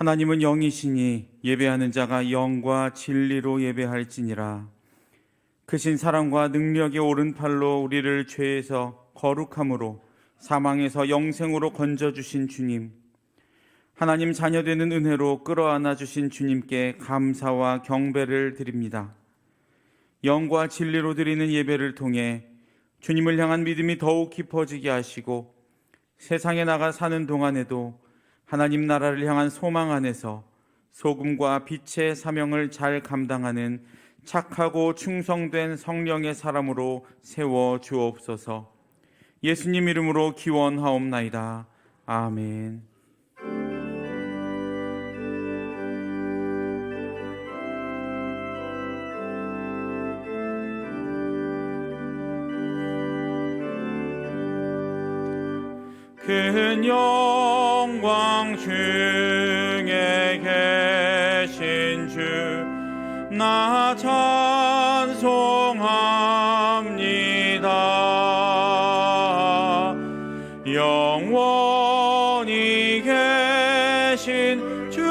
하나님은 영이시니 예배하는 자가 영과 진리로 예배할지니라. 크신 사랑과 능력의 오른팔로 우리를 죄에서 거룩함으로 사망에서 영생으로 건져주신 주님, 하나님 자녀되는 은혜로 끌어안아 주신 주님께 감사와 경배를 드립니다. 영과 진리로 드리는 예배를 통해 주님을 향한 믿음이 더욱 깊어지게 하시고 세상에 나가 사는 동안에도 하나님 나라를 향한 소망 안에서 소금과 빛의 사명을 잘 감당하는 착하고 충성된 성령의 사람으로 세워 주옵소서. 예수님 이름으로 기원하옵나이다. 아멘. 큰 영광 중에 계신 주 나 찬송합니다. 영원히 계신 주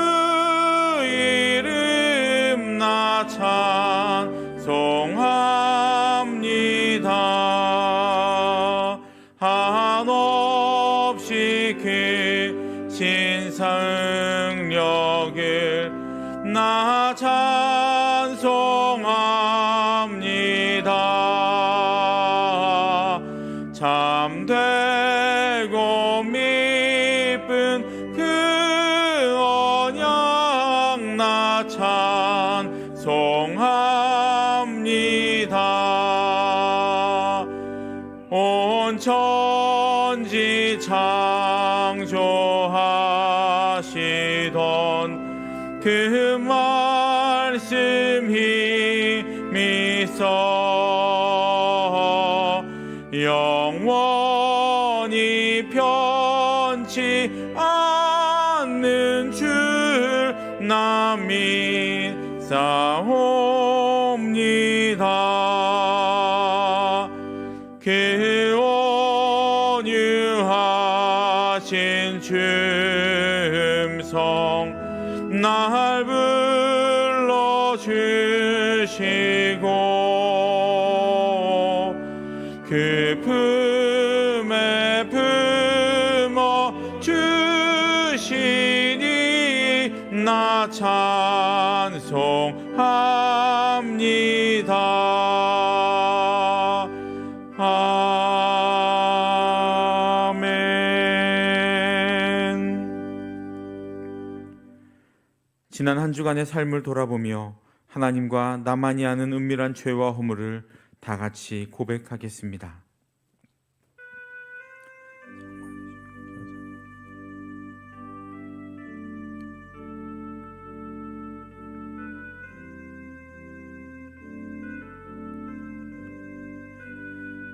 이름 나 찬송합니다. 한없이 크신 능력을 나 찬송합니다. 참되고 미쁜 그 언약 나 찬송합니다. 온 천지 창조하시던 그 말씀 힘이 있어 영원히 변치 않는 줄 나 믿사옵니다. 그 온유하신 춤성 날 불러주시고 그 품에 품어 주시니 나 찬송합니다. 지난 한 주간의 삶을 돌아보며 하나님과 나만이 아는 은밀한 죄와 허물을 다 같이 고백하겠습니다.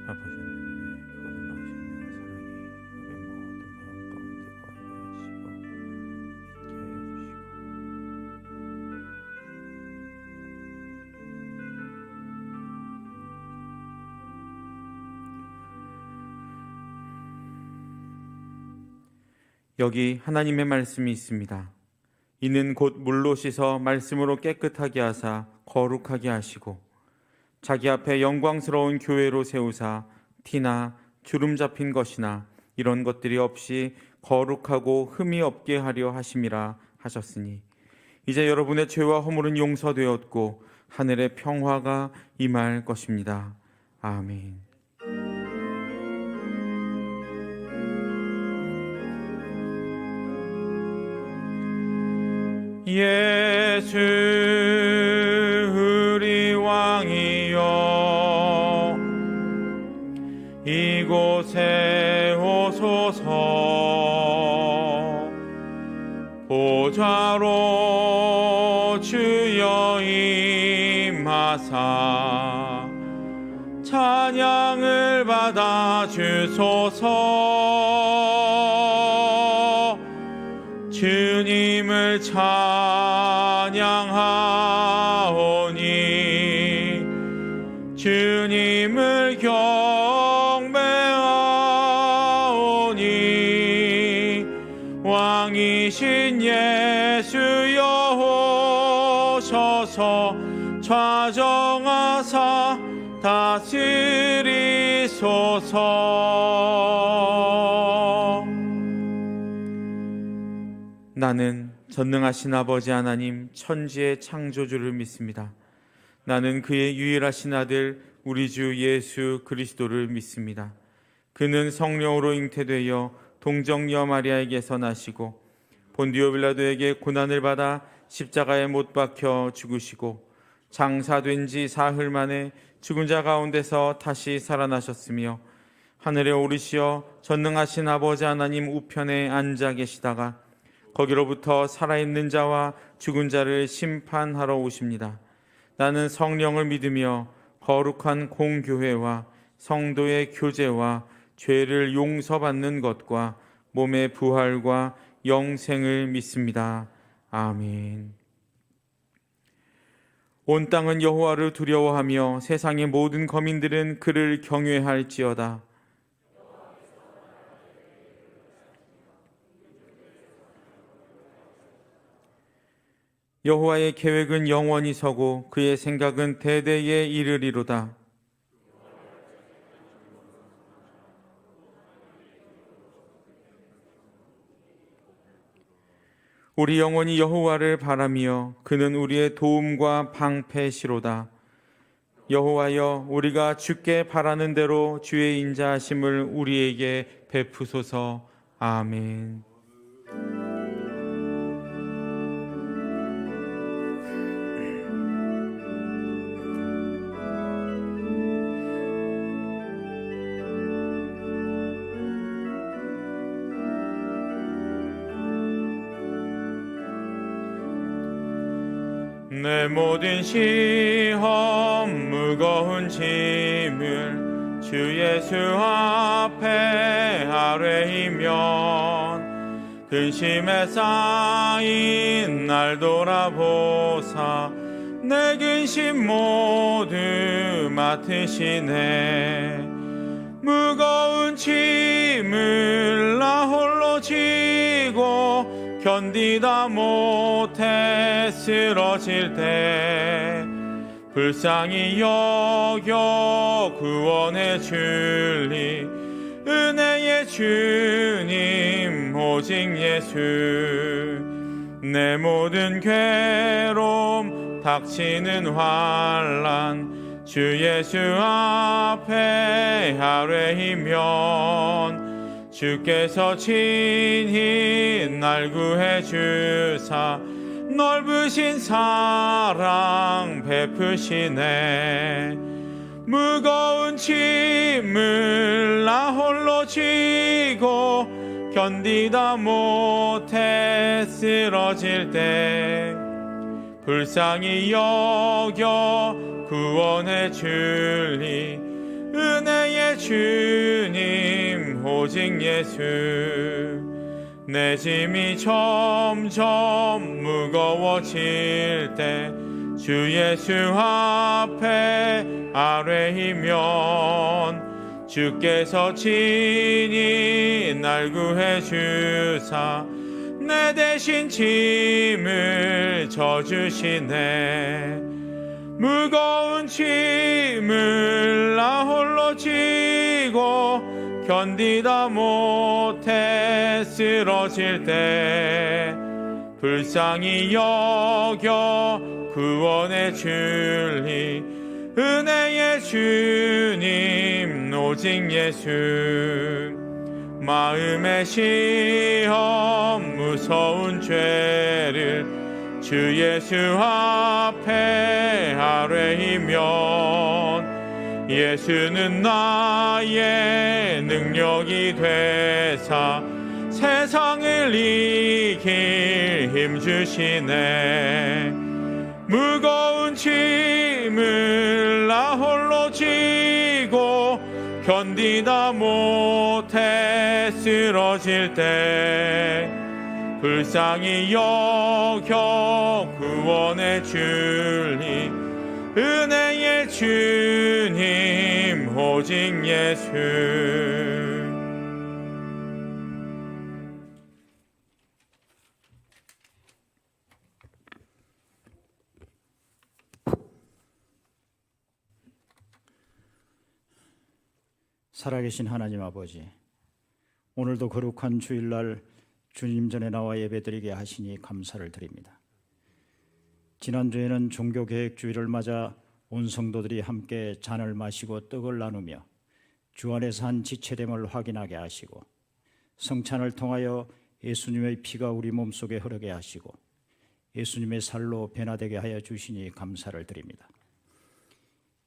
아버지 하나님의 그거 놀라우신 여기 하나님의 말씀이 있습니다. 이는 곧 물로 씻어 말씀으로 깨끗하게 하사 거룩하게 하시고 자기 앞에 영광스러운 교회로 세우사 티나 주름 잡힌 것이나 이런 것들이 없이 거룩하고 흠이 없게 하려 하심이라 하셨으니 이제 여러분의 죄와 허물은 용서되었고 하늘의 평화가 임할 것입니다. 아멘. 예수 우리 왕이여 이곳에 오소서. 보좌로 주여 임하사 찬양을 받아 주소서. 주님을 찬양하오니 주님을 경배하오니 왕이신 예수 좌정하사 다스리소서. 나는 전능하신 아버지 하나님 천지의 창조주를 믿습니다. 나는 그의 유일하신 아들 우리 주 예수 그리스도를 믿습니다. 그는 성령으로 잉태되어 동정녀 마리아에게서 나시고 본디오 빌라도에게 고난을 받아 십자가에 못 박혀 죽으시고 장사된 지 사흘 만에 죽은 자 가운데서 다시 살아나셨으며 하늘에 오르시어 전능하신 아버지 하나님 우편에 앉아 계시다가 거기로부터 살아있는 자와 죽은 자를 심판하러 오십니다. 나는 성령을 믿으며 거룩한 공교회와 성도의 교제와 죄를 용서받는 것과 몸의 부활과 영생을 믿습니다. 아멘. 온 땅은 여호와를 두려워하며 세상의 모든 거민들은 그를 경외할지어다. 여호와의 계획은 영원히 서고 그의 생각은 대대에 이르리로다. 우리 영혼이 여호와를 바라며 그는 우리의 도움과 방패시로다. 여호와여, 우리가 주께 바라는 대로 주의 인자하심을 우리에게 베푸소서. 아멘. 내 모든 시험 무거운 짐을 주 예수 앞에 아뢰이면 근심에 쌓인 날 돌아보사 내 근심 모두 맡으시네. 무거운 짐을 나 홀로 지고 견디다 못해 쓰러질 때 불쌍히 여겨 구원해 줄리 은혜의 주님 오직 예수. 내 모든 괴로움 닥치는 환난 주 예수 앞에 아뢰이면 주께서 친히 날 구해 주사 넓으신 사랑 베푸시네. 무거운 짐을 나 홀로 지고 견디다 못해 쓰러질 때 불쌍히 여겨 구원해 줄리 은혜의 주님 오직 예수. 내 짐이 점점 무거워질 때 주 예수 앞에 아뢰이면 주께서 친히 날 구해 주사 내 대신 짐을 져주시네. 무거운 짐을 나 홀로 지고 견디다 못해 쓰러질 때 불쌍히 여겨 구원해 줄리 은혜의 주님 오직 예수. 마음의 시험 무서운 죄를 주 예수 앞에 아뢰이면 예수는 나의 능력이 되사 세상을 이길 힘 주시네. 무거운 짐을 나 홀로 지고 견디다 못해 쓰러질 때 불쌍히 여겨 구원해 줄리 은혜의 주님 오직 예수. 살아계신 하나님 아버지, 오늘도 거룩한 주일날 주님 전에 나와 예배드리게 하시니 감사를 드립니다. 지난주에는 종교개혁주의를 맞아 온 성도들이 함께 잔을 마시고 떡을 나누며 주 안에서 한 지체됨을 확인하게 하시고, 성찬을 통하여 예수님의 피가 우리 몸속에 흐르게 하시고 예수님의 살로 변화되게 하여 주시니 감사를 드립니다.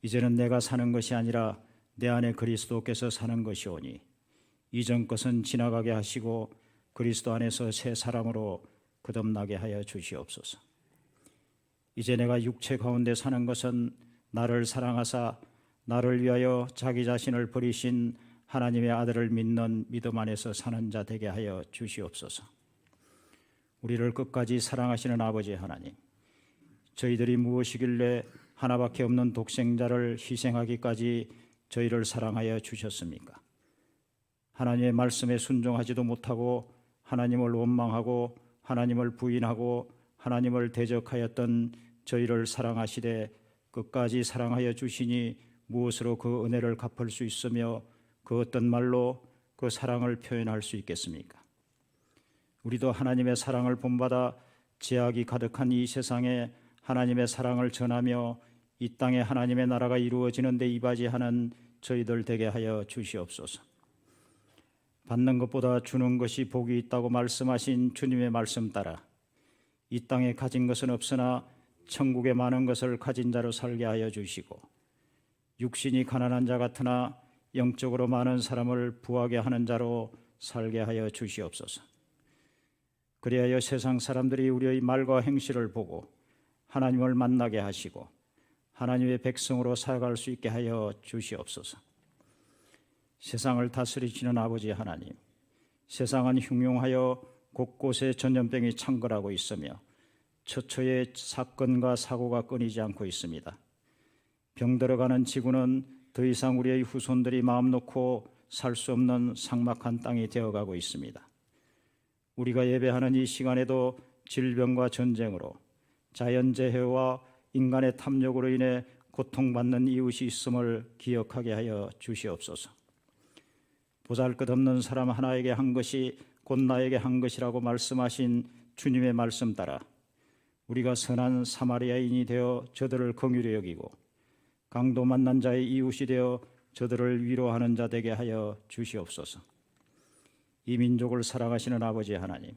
이제는 내가 사는 것이 아니라 내 안에 그리스도께서 사는 것이오니 이전 것은 지나가게 하시고 그리스도 안에서 새 사람으로 거듭나게 하여 주시옵소서. 이제 내가 육체 가운데 사는 것은 나를 사랑하사 나를 위하여 자기 자신을 버리신 하나님의 아들을 믿는 믿음 안에서 사는 자 되게 하여 주시옵소서. 우리를 끝까지 사랑하시는 아버지 하나님, 저희들이 무엇이길래 하나밖에 없는 독생자를 희생하기까지 저희를 사랑하여 주셨습니까? 하나님의 말씀에 순종하지도 못하고 하나님을 원망하고 하나님을 부인하고 하나님을 대적하였던 저희를 사랑하시되 끝까지 사랑하여 주시니 무엇으로 그 은혜를 갚을 수 있으며 그 어떤 말로 그 사랑을 표현할 수 있겠습니까? 우리도 하나님의 사랑을 본받아 죄악이 가득한 이 세상에 하나님의 사랑을 전하며 이 땅에 하나님의 나라가 이루어지는 데 이바지하는 저희들 되게 하여 주시옵소서. 받는 것보다 주는 것이 복이 있다고 말씀하신 주님의 말씀 따라 이 땅에 가진 것은 없으나 천국에 많은 것을 가진 자로 살게 하여 주시고, 육신이 가난한 자 같으나 영적으로 많은 사람을 부하게 하는 자로 살게 하여 주시옵소서. 그리하여 세상 사람들이 우리의 말과 행실을 보고 하나님을 만나게 하시고 하나님의 백성으로 살아갈 수 있게 하여 주시옵소서. 세상을 다스리시는 아버지 하나님, 세상은 흉흉하여 곳곳에 전염병이 창궐하고 있으며 처처에 사건과 사고가 끊이지 않고 있습니다. 병들어가는 지구는 더 이상 우리의 후손들이 마음 놓고 살 수 없는 삭막한 땅이 되어가고 있습니다. 우리가 예배하는 이 시간에도 질병과 전쟁으로 자연재해와 인간의 탐욕으로 인해 고통받는 이웃이 있음을 기억하게 하여 주시옵소서. 보잘것없는 사람 하나에게 한 것이 곧 나에게 한 것이라고 말씀하신 주님의 말씀 따라 우리가 선한 사마리아인이 되어 저들을 긍휼히 여기고 강도 만난 자의 이웃이 되어 저들을 위로하는 자 되게 하여 주시옵소서. 이 민족을 사랑하시는 아버지 하나님,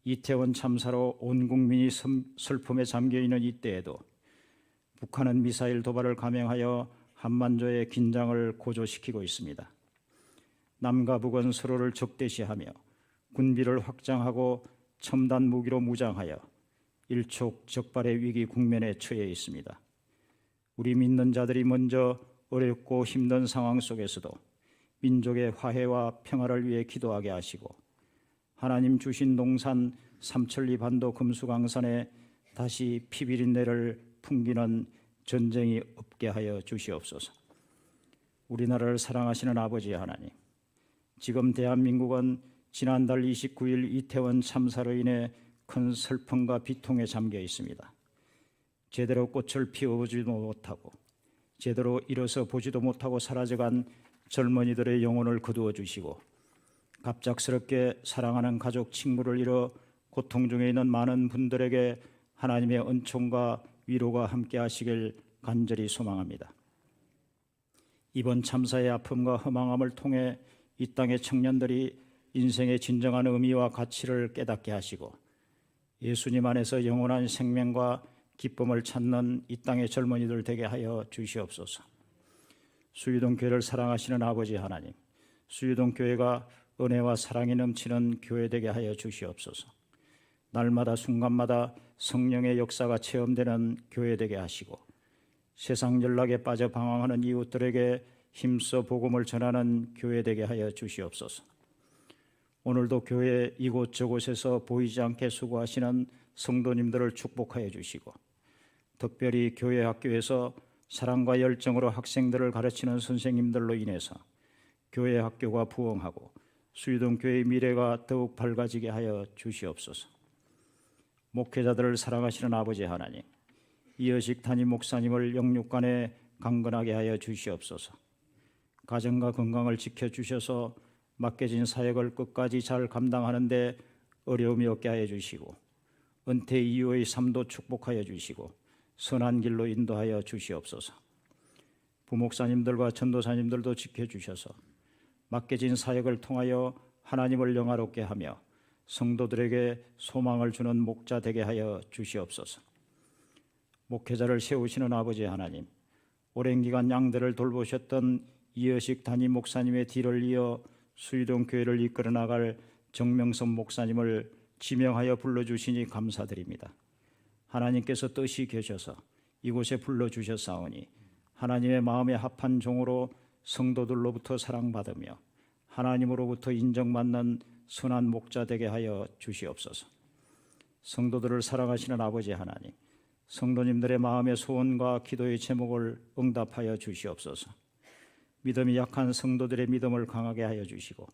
이태원 참사로 온 국민이 슬픔에 잠겨있는 이때에도 북한은 미사일 도발을 감행하여 한반도의 긴장을 고조시키고 있습니다. 남과 북은 서로를 적대시하며 군비를 확장하고 첨단 무기로 무장하여 일촉즉발의 위기 국면에 처해 있습니다. 우리 믿는 자들이 먼저 어렵고 힘든 상황 속에서도 민족의 화해와 평화를 위해 기도하게 하시고 하나님 주신 동산 삼천리 반도 금수강산에 다시 피비린내를 풍기는 전쟁이 없게 하여 주시옵소서. 우리나라를 사랑하시는 아버지 하나님, 지금 대한민국은 지난달 29일 이태원 참사로 인해 큰 슬픔과 비통에 잠겨 있습니다. 제대로 꽃을 피워보지도 못하고 제대로 일어서 보지도 못하고 사라져간 젊은이들의 영혼을 거두어 주시고 갑작스럽게 사랑하는 가족 친구를 잃어 고통 중에 있는 많은 분들에게 하나님의 은총과 위로가 함께 하시길 간절히 소망합니다. 이번 참사의 아픔과 허망함을 통해 이 땅의 청년들이 인생의 진정한 의미와 가치를 깨닫게 하시고 예수님 안에서 영원한 생명과 기쁨을 찾는 이 땅의 젊은이들 되게 하여 주시옵소서. 수유동 교회를 사랑하시는 아버지 하나님, 수유동 교회가 은혜와 사랑이 넘치는 교회 되게 하여 주시옵소서. 날마다 순간마다 성령의 역사가 체험되는 교회 되게 하시고 세상 연락에 빠져 방황하는 이웃들에게 힘써 복음을 전하는 교회 되게 하여 주시옵소서. 오늘도 교회 이곳저곳에서 보이지 않게 수고하시는 성도님들을 축복하여 주시고 특별히 교회 학교에서 사랑과 열정으로 학생들을 가르치는 선생님들로 인해서 교회 학교가 부흥하고 수유동 교회의 미래가 더욱 밝아지게 하여 주시옵소서. 목회자들을 사랑하시는 아버지 하나님, 이어식 담임 목사님을 영육간에 강건하게 하여 주시옵소서. 가정과 건강을 지켜주셔서 맡겨진 사역을 끝까지 잘 감당하는 데 어려움이 없게 하여 주시고 은퇴 이후의 삶도 축복하여 주시고 선한 길로 인도하여 주시옵소서. 부목사님들과 전도사님들도 지켜주셔서 맡겨진 사역을 통하여 하나님을 영화롭게 하며 성도들에게 소망을 주는 목자 되게 하여 주시옵소서. 목회자를 세우시는 아버지 하나님, 오랜 기간 양들을 돌보셨던 이여식 담임 목사님의 뒤를 이어 수유동 교회를 이끌어 나갈 정명선 목사님을 지명하여 불러주시니 감사드립니다. 하나님께서 뜻이 계셔서 이곳에 불러주셨사오니 하나님의 마음에 합한 종으로 성도들로부터 사랑받으며 하나님으로부터 인정받는 선한 목자 되게 하여 주시옵소서. 성도들을 사랑하시는 아버지 하나님, 성도님들의 마음의 소원과 기도의 제목을 응답하여 주시옵소서. 믿음이 약한 성도들의 믿음을 강하게 하여 주시고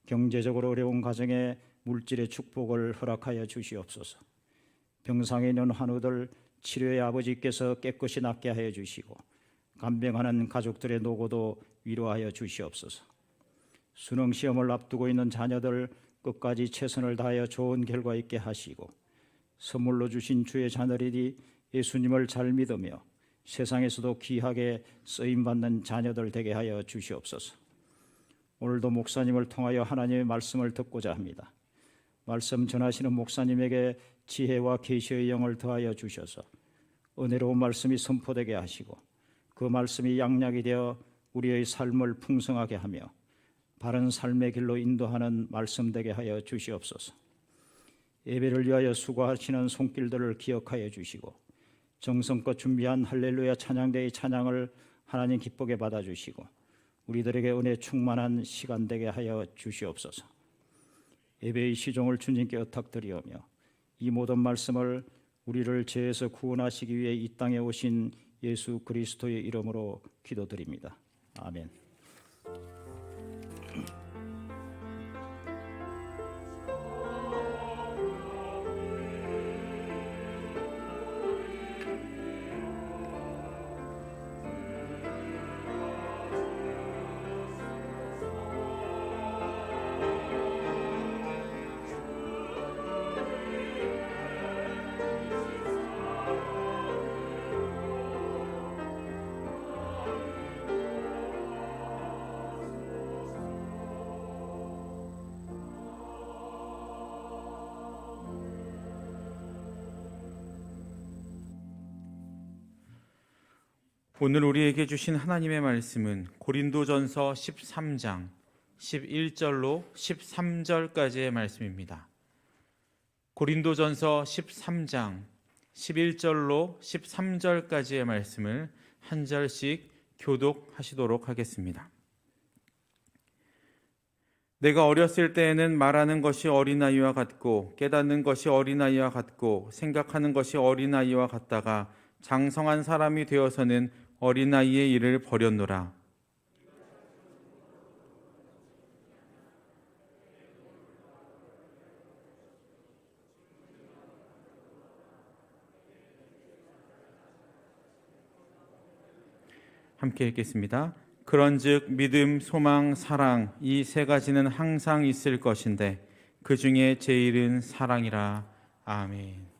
경제적으로 어려운 가정에 물질의 축복을 허락하여 주시옵소서. 병상에 있는 환우들 치료의 아버지께서 깨끗이 낫게 하여 주시고 간병하는 가족들의 노고도 위로하여 주시옵소서. 수능 시험을 앞두고 있는 자녀들 끝까지 최선을 다하여 좋은 결과 있게 하시고 선물로 주신 주의 자녀들이 예수님을 잘 믿으며 세상에서도 귀하게 쓰임받는 자녀들 되게 하여 주시옵소서. 오늘도 목사님을 통하여 하나님의 말씀을 듣고자 합니다. 말씀 전하시는 목사님에게 지혜와 계시의 영을 더하여 주셔서 은혜로운 말씀이 선포되게 하시고 그 말씀이 양약이 되어 우리의 삶을 풍성하게 하며 바른 삶의 길로 인도하는 말씀 되게 하여 주시옵소서. 예배를 위하여 수고하시는 손길들을 기억하여 주시고 정성껏 준비한 할렐루야 찬양대의 찬양을 하나님 기쁘게 받아주시고 우리들에게 은혜 충만한 시간 되게 하여 주시옵소서. 예배의 시종을 주님께 의탁드리오며 이 모든 말씀을 우리를 죄에서 구원하시기 위해 이 땅에 오신 예수 그리스도의 이름으로 기도드립니다. 아멘. 오늘 우리에게 주신 하나님의 말씀은 고린도전서 13장 11절로 13절까지의 말씀입니다. 고린도전서 13장 11절로 13절까지의 말씀을 한 절씩 교독하시도록 하겠습니다. 내가 어렸을 때에는 말하는 것이 어린아이와 같고 깨닫는 것이 어린아이와 같고 생각하는 것이 어린아이와 같다가 장성한 사람이 되어서는 어린아이의 일을 버렸노라. 함께 읽겠습니다. 그런즉 믿음, 소망, 사랑 이 세 가지는 항상 있을 것인데 그 중에 제일은 사랑이라. 아멘.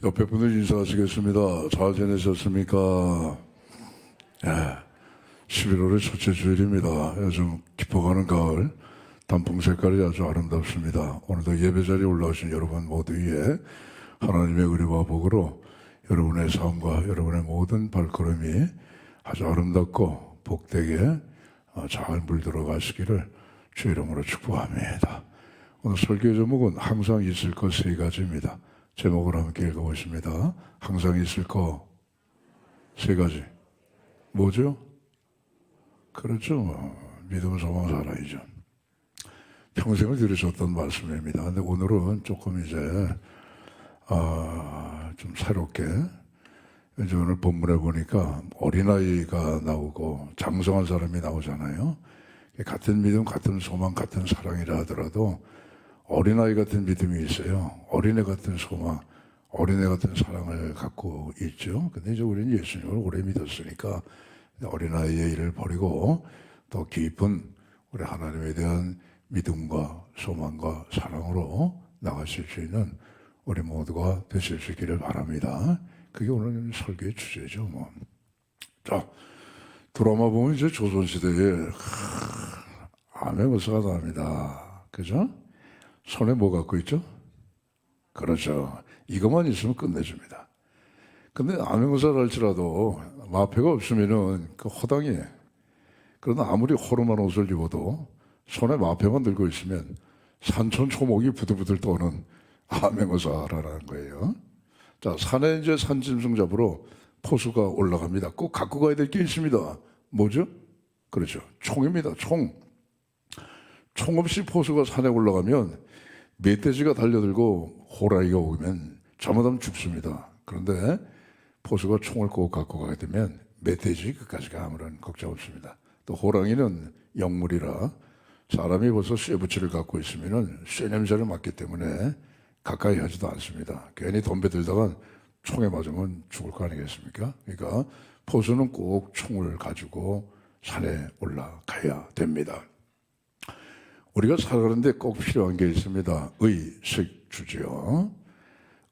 옆에 분들 인사하시겠습니다. 잘 지내셨습니까? 예, 11월의 첫째 주일입니다. 요즘 깊어가는 가을, 단풍 색깔이 아주 아름답습니다. 오늘도 예배 자리에 올라오신 여러분 모두 위에 하나님의 의리와 복으로 여러분의 삶과 여러분의 모든 발걸음이 아주 아름답고 복되게 잘 물들어 가시기를 주 이름으로 축복합니다. 오늘 설교 제목은 항상 있을 것 세 가지입니다. 제목을 함께 읽어보십니다. 항상 있을 것 세 가지. 뭐죠? 그렇죠. 믿음, 소망, 사랑이죠. 평생을 들으셨던 말씀입니다. 근데 오늘은 조금 이제 좀 새롭게, 이제 오늘 본문에 보니까 어린아이가 나오고 장성한 사람이 나오잖아요. 같은 믿음, 같은 소망, 같은 사랑이라 하더라도 어린아이 같은 믿음이 있어요. 어린애 같은 소망, 어린애 같은 사랑을 갖고 있죠. 근데 이제 우리는 예수님을 오래 믿었으니까 어린아이의 일을 버리고 더 깊은 우리 하나님에 대한 믿음과 소망과 사랑으로 나가실 수 있는 우리 모두가 되실 수 있기를 바랍니다. 그게 오늘 설교의 주제죠. 뭐. 자, 드라마 보면 이제 조선시대에 암행어사가 나옵니다. 그죠? 손에 뭐 갖고 있죠? 그렇죠. 이것만 있으면 끝내줍니다. 근데 암행어사를 할지라도 마패가 없으면은 그 허당이에요. 그러나 아무리 호름한 옷을 입어도 손에 마패만 들고 있으면 산천초목이 부들부들 떠는 암행어사라는 거예요. 자, 산에 이제 산짐승 잡으러 포수가 올라갑니다. 꼭 갖고 가야 될 게 있습니다. 뭐죠? 그렇죠. 총입니다. 총. 총 없이 포수가 산에 올라가면 멧돼지가 달려들고 호랑이가 오면 잘못하면 죽습니다. 그런데 포수가 총을 꼭 갖고 가게 되면 멧돼지 끝까지가 아무런 걱정 없습니다. 또 호랑이는 영물이라 사람이 벌써 쇠붙이를 갖고 있으면 쇠 냄새를 맡기 때문에 가까이 하지도 않습니다. 괜히 덤벼들다가 총에 맞으면 죽을 거 아니겠습니까? 그러니까 포수는 꼭 총을 가지고 산에 올라가야 됩니다. 우리가 살아가는데 꼭 필요한 게 있습니다. 의식주죠.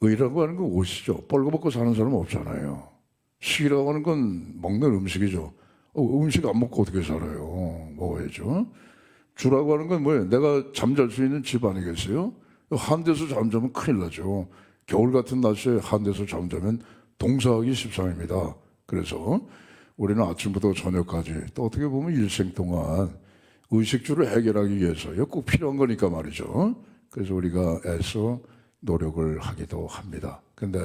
의라고 하는 건 옷이죠. 벌거벗고 사는 사람은 없잖아요. 식이라고 하는 건 먹는 음식이죠. 음식 안 먹고 어떻게 살아요? 먹어야죠. 주라고 하는 건 뭐예요? 내가 잠잘 수 있는 집 아니겠어요? 한 데서 잠자면 큰일 나죠. 겨울 같은 날씨에 한 데서 잠자면 동사하기 십상입니다. 그래서 우리는 아침부터 저녁까지 또 어떻게 보면 일생 동안 의식주를 해결하기 위해서 꼭 필요한 거니까 말이죠. 그래서 우리가 애써 노력을 하기도 합니다. 근데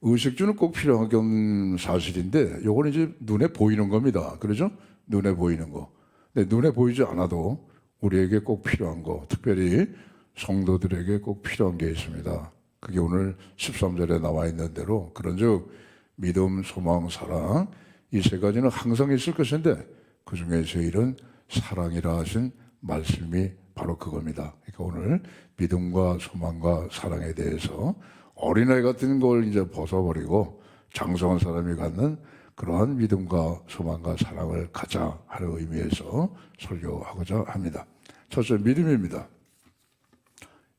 의식주는 꼭 필요한 건 사실인데 요건 이제 눈에 보이는 겁니다. 그렇죠? 눈에 보이는 거. 근데 눈에 보이지 않아도 우리에게 꼭 필요한 거, 특별히 성도들에게 꼭 필요한 게 있습니다. 그게 오늘 13절에 나와 있는 대로 그런즉 믿음, 소망, 사랑 이 세 가지는 항상 있을 것인데 그중에 제일은 사랑이라 하신 말씀이 바로 그겁니다. 그러니까 오늘 믿음과 소망과 사랑에 대해서 어린아이 같은 걸 이제 벗어버리고 장성한 사람이 갖는 그러한 믿음과 소망과 사랑을 가자 하는 의미에서 설교하고자 합니다. 첫째, 믿음입니다.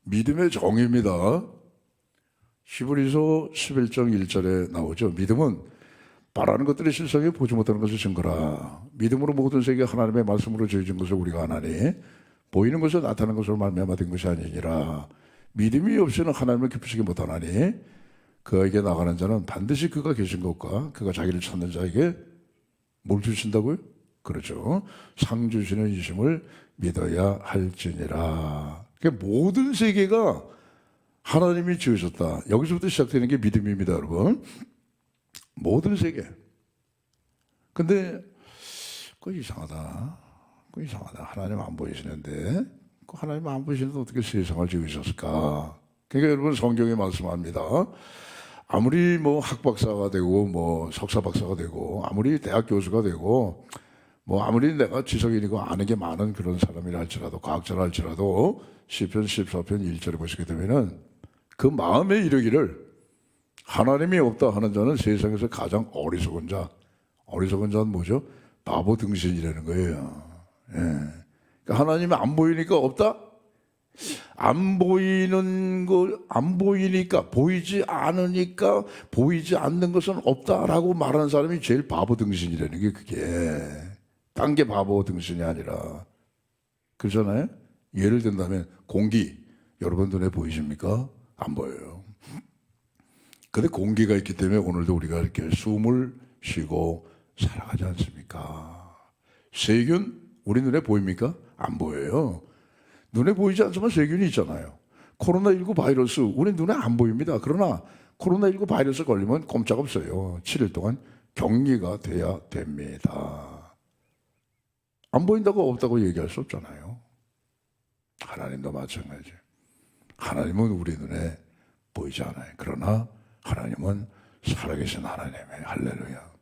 믿음의 정의입니다. 히브리서 11장 1절에 나오죠. 믿음은 바라는 것들이 실상에 보지 못하는 것을 증거라. 믿음으로 모든 세계 하나님의 말씀으로 지어진 것을 우리가 아나니 보이는 것을 나타나는 것으로 말미암아 된 것이 아니니라. 믿음이 없이는 하나님을 기쁘시게 못하나니 그에게 나가는 자는 반드시 그가 계신 것과 그가 자기를 찾는 자에게 뭘 주신다고요? 그렇죠. 상 주시는 이심을 믿어야 할지니라. 그러니까 모든 세계가 하나님이 지으셨다. 여기서부터 시작되는 게 믿음입니다, 여러분. 모든 세계. 근데 그거 이상하다. 그거 이상하다. 하나님 안 보이시는데 그 하나님 안 보이시는데 어떻게 세상을 지으셨을까? 그러니까 여러분 성경에 말씀합니다. 아무리 뭐 학박사가 되고 뭐 석사박사가 되고 아무리 대학 교수가 되고 뭐 아무리 내가 지성인이고 아는 게 많은 그런 사람이라 할지라도 과학자라 할지라도 시편 14편 1절에 보시게 되면은 그 마음에 이르기를 하나님이 없다 하는 자는 세상에서 가장 어리석은 자. 어리석은 자는 뭐죠? 바보 등신이라는 거예요. 예. 그러니까 하나님이 안 보이니까 없다? 안 보이는 거, 안 보이니까, 보이지 않으니까, 보이지 않는 것은 없다라고 말하는 사람이 제일 바보 등신이라는 게 그게. 딴 게 바보 등신이 아니라. 그렇잖아요? 예를 든다면, 공기. 여러분 눈에 보이십니까? 안 보여요. 근데 공기가 있기 때문에 오늘도 우리가 이렇게 숨을 쉬고 살아가지 않습니까? 세균, 우리 눈에 보입니까? 안 보여요. 눈에 보이지 않지만 세균이 있잖아요. 코로나19 바이러스, 우리 눈에 안 보입니다. 그러나 코로나19 바이러스 걸리면 꼼짝없어요. 7일 동안 격리가 돼야 됩니다. 안 보인다고 없다고 얘기할 수 없잖아요. 하나님도 마찬가지. 하나님은 우리 눈에 보이지 않아요. 그러나 하나님은 살아계신 하나님이에요. 할렐루야.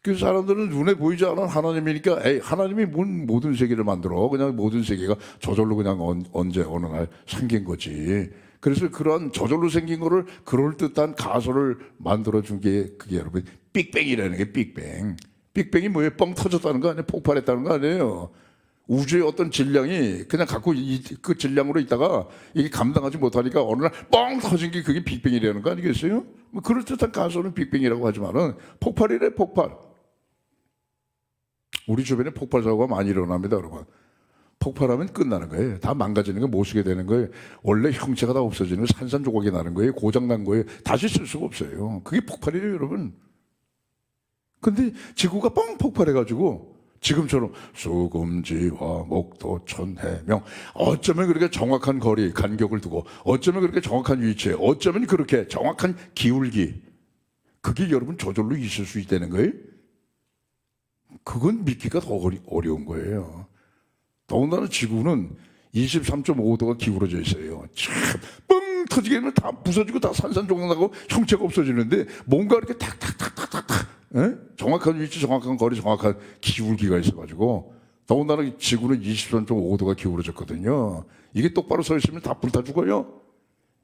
그 사람들은 눈에 보이지 않은 하나님이니까 에이, 하나님이 모든 세계를 만들어 그냥 모든 세계가 저절로 그냥 언제 어느 날 생긴 거지. 그래서 그러한 저절로 생긴 거를 그럴듯한 가설을 만들어준 게 그게 여러분 빅뱅이라는 게 빅뱅. 빅뱅이 뭐예요? 뻥 터졌다는 거 아니에요? 폭발했다는 거 아니에요? 우주의 어떤 질량이 그냥 갖고 그 질량으로 있다가 이게 감당하지 못하니까 어느 날 뻥 터진 게 그게 빅뱅이라는 거 아니겠어요? 뭐 그럴듯한 가설은 빅뱅이라고 하지만은 폭발이래, 폭발. 우리 주변에 폭발 사고가 많이 일어납니다, 여러분. 폭발하면 끝나는 거예요. 다 망가지는 거, 못 쓰게 되는 거예요. 원래 형체가 다 없어지는 거, 산산조각이 나는 거예요. 고장 난 거예요. 다시 쓸 수가 없어요. 그게 폭발이에요, 여러분. 근데 지구가 뻥 폭발해가지고 지금처럼 수금지와 목도 천해명 어쩌면 그렇게 정확한 거리, 간격을 두고 어쩌면 그렇게 정확한 위치에 어쩌면 그렇게 정확한 기울기 그게 여러분 저절로 있을 수 있다는 거예요? 그건 믿기가 더 어려운 거예요. 더군다나 지구는 23.5도가 기울어져 있어요. 참, 뻥 터지게 되면 다 부서지고 다 산산조각 나고 형체가 없어지는데 뭔가 이렇게 탁탁탁탁탁 정확한 위치, 정확한 거리, 정확한 기울기가 있어가지고 더군다나 지구는 23.5도가 기울어졌거든요. 이게 똑바로 서 있으면 다 불타 죽어요.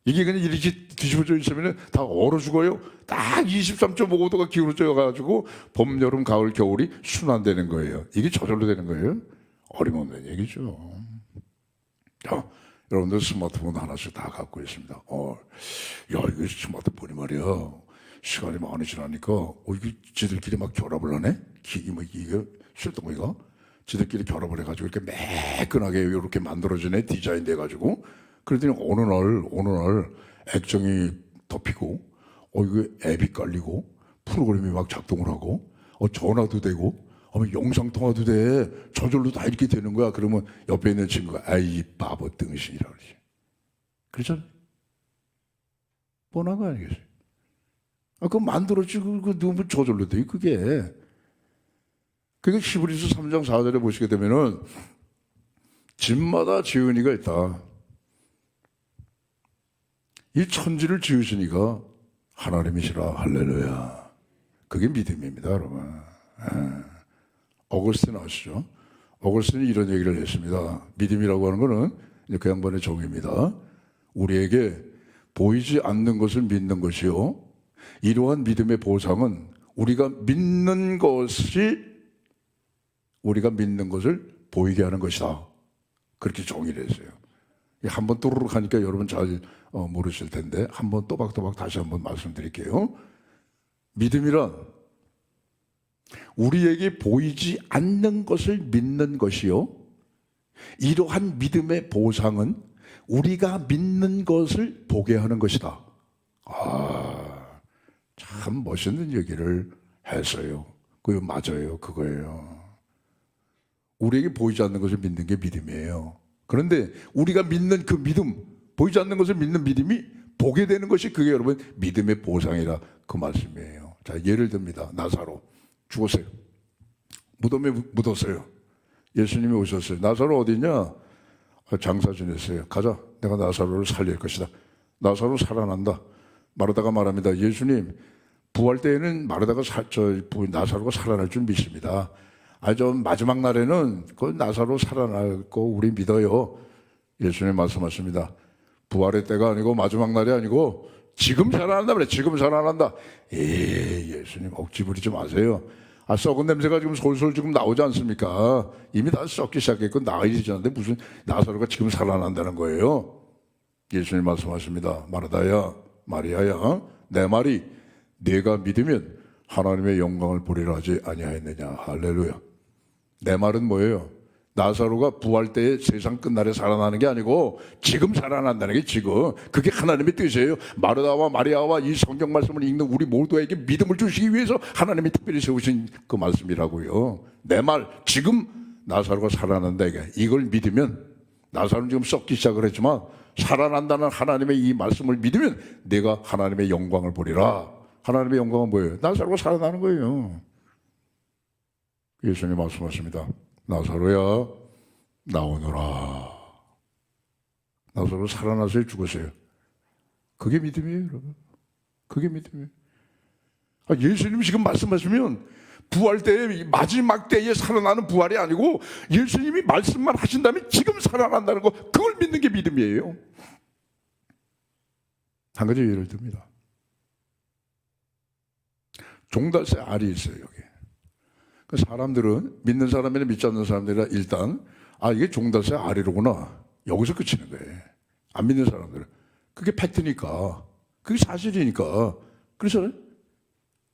이게 그냥 이렇게 뒤집어져 있으면 다 얼어 죽어요. 딱 23.5도가 기울어져 가지고 봄, 여름, 가을, 겨울이 순환되는 거예요. 이게 저절로 되는 거예요. 어림없는 얘기죠. 자, 여러분들 스마트폰 하나씩 다 갖고 있습니다. 야, 이거 스마트폰이 말이야. 시간이 많이 지나니까, 이게 지들끼리 막 결합을 하네? 이게 실동이가? 지들끼리 결합을 해가지고 이렇게 매끈하게 이렇게 만들어지네? 디자인 돼가지고. 그랬더니 어느 날 액정이 덮이고, 이거 앱이 깔리고, 프로그램이 막 작동을 하고, 전화도 되고, 영상통화도 돼. 저절로 다 이렇게 되는 거야. 그러면 옆에 있는 친구가, 아이, 바보 등신이라고 그러지. 그렇잖아요. 뻔한 거 아니겠어요? 그거 만들었지. 그거 너무 저절로 돼. 그게. 그게 히브리서 3장 4절에 보시게 되면은, 집마다 지은이가 있다. 이 천지를 지으시니까 하나님이시라. 할렐루야. 그게 믿음입니다, 여러분. 어거스틴 아시죠? 어거스틴이 이런 얘기를 했습니다. 믿음이라고 하는 거는 그 양반의 종입니다. 우리에게 보이지 않는 것을 믿는 것이요. 이러한 믿음의 보상은 우리가 믿는 것을 보이게 하는 것이다. 그렇게 정의를 했어요. 한번 또르륵 하니까 여러분 잘 모르실 텐데 한번 또박또박 다시 한번 말씀드릴게요. 믿음이란 우리에게 보이지 않는 것을 믿는 것이요. 이러한 믿음의 보상은 우리가 믿는 것을 보게 하는 것이다. 참 멋있는 얘기를 했어요. 그거 맞아요. 그거예요. 우리에게 보이지 않는 것을 믿는 게 믿음이에요. 그런데 우리가 믿는 그 믿음, 보이지 않는 것을 믿는 믿음이 보게 되는 것이 그게 여러분 믿음의 보상이라 그 말씀이에요. 자, 예를 듭니다. 나사로 죽었어요. 무덤에 묻었어요. 예수님이 오셨어요. 나사로 어디냐? 장사 지냈어요. 가자. 내가 나사로를 살릴 것이다. 나사로 살아난다. 마르다가 말합니다. 예수님, 부활 때에는 마르다가 나사로가 살아날 줄 믿습니다. 저 마지막 날에는 그 나사로 살아날 거 우리 믿어요. 예수님 말씀하십니다. 부활의 때가 아니고 마지막 날이 아니고 지금 살아난다 그래. 지금 살아난다. 예수님 억지 부리지 마세요. 썩은 냄새가 지금 솔솔 지금 나오지 않습니까? 이미 다 썩기 시작했고 나이지 않는데 무슨 나사로가 지금 살아난다는 거예요. 예수님 말씀하십니다. 마르다야, 마리아야, 내 말이 네가 믿으면 하나님의 영광을 보리라 하지 아니하였느냐. 할렐루야. 내 말은 뭐예요? 나사로가 부활 때에 세상 끝날에 살아나는 게 아니고 지금 살아난다는 게 지금. 그게 하나님의 뜻이에요. 마르다와 마리아와 이 성경 말씀을 읽는 우리 모두에게 믿음을 주시기 위해서 하나님이 특별히 세우신 그 말씀이라고요. 내 말, 지금 나사로가 살아난다 이게. 이걸 믿으면 나사로는 지금 썩기 시작을 했지만 살아난다는 하나님의 이 말씀을 믿으면 내가 하나님의 영광을 보리라. 하나님의 영광은 뭐예요? 나사로가 살아나는 거예요. 예수님 말씀하십니다. 나사로야 나오너라. 나사로 살아나서 죽었어요. 그게 믿음이에요, 여러분. 그게 믿음이에요. 예수님이 지금 말씀하시면 부활 때에 마지막 때에 살아나는 부활이 아니고 예수님이 말씀만 하신다면 지금 살아난다는 거, 그걸 믿는 게 믿음이에요. 한 가지 예를 듭니다. 종달새 알이 있어요, 여기. 그 사람들은 믿는 사람이나 믿지 않는 사람들이라 일단 이게 종달새 알이로구나 여기서 그치는 거예요. 안 믿는 사람들은 그게 팩트니까, 그게 사실이니까. 그래서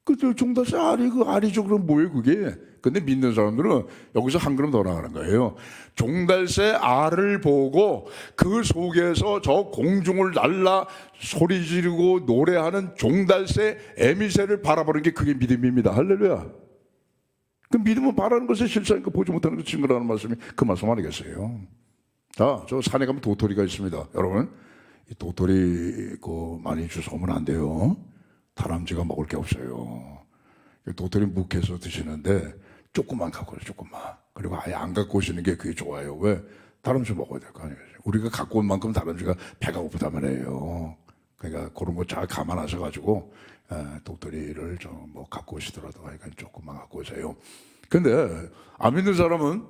그 종달새 알이 그 알이죠. 그럼 뭐예요 그게? 근데 믿는 사람들은 여기서 한 걸음 더 나가는 거예요. 종달새 알을 보고 그 속에서 저 공중을 날라 소리 지르고 노래하는 종달새 에미새를 바라보는 게 그게 믿음입니다. 할렐루야. 그 믿음은 바라는 것에 실상이니까 보지 못하는 것이 증거라는 말씀이 그 말씀 아니겠어요? 자, 저 산에 가면 도토리가 있습니다. 여러분, 이 도토리 많이 주워오면 안 돼요. 다람쥐가 먹을 게 없어요. 도토리 묵해서 드시는데 조금만 갖고 오세요, 조금만. 그리고 아예 안 갖고 오시는 게 그게 좋아요. 왜? 다람쥐 먹어야 될 거 아니에요. 우리가 갖고 온 만큼 다람쥐가 배가 고프단 말이에요. 그러니까 그런 거 잘 감안하셔가지고 도토리를 좀 갖고 오시더라도 하여간 조금만 갖고 오세요. 근데 안 믿는 사람은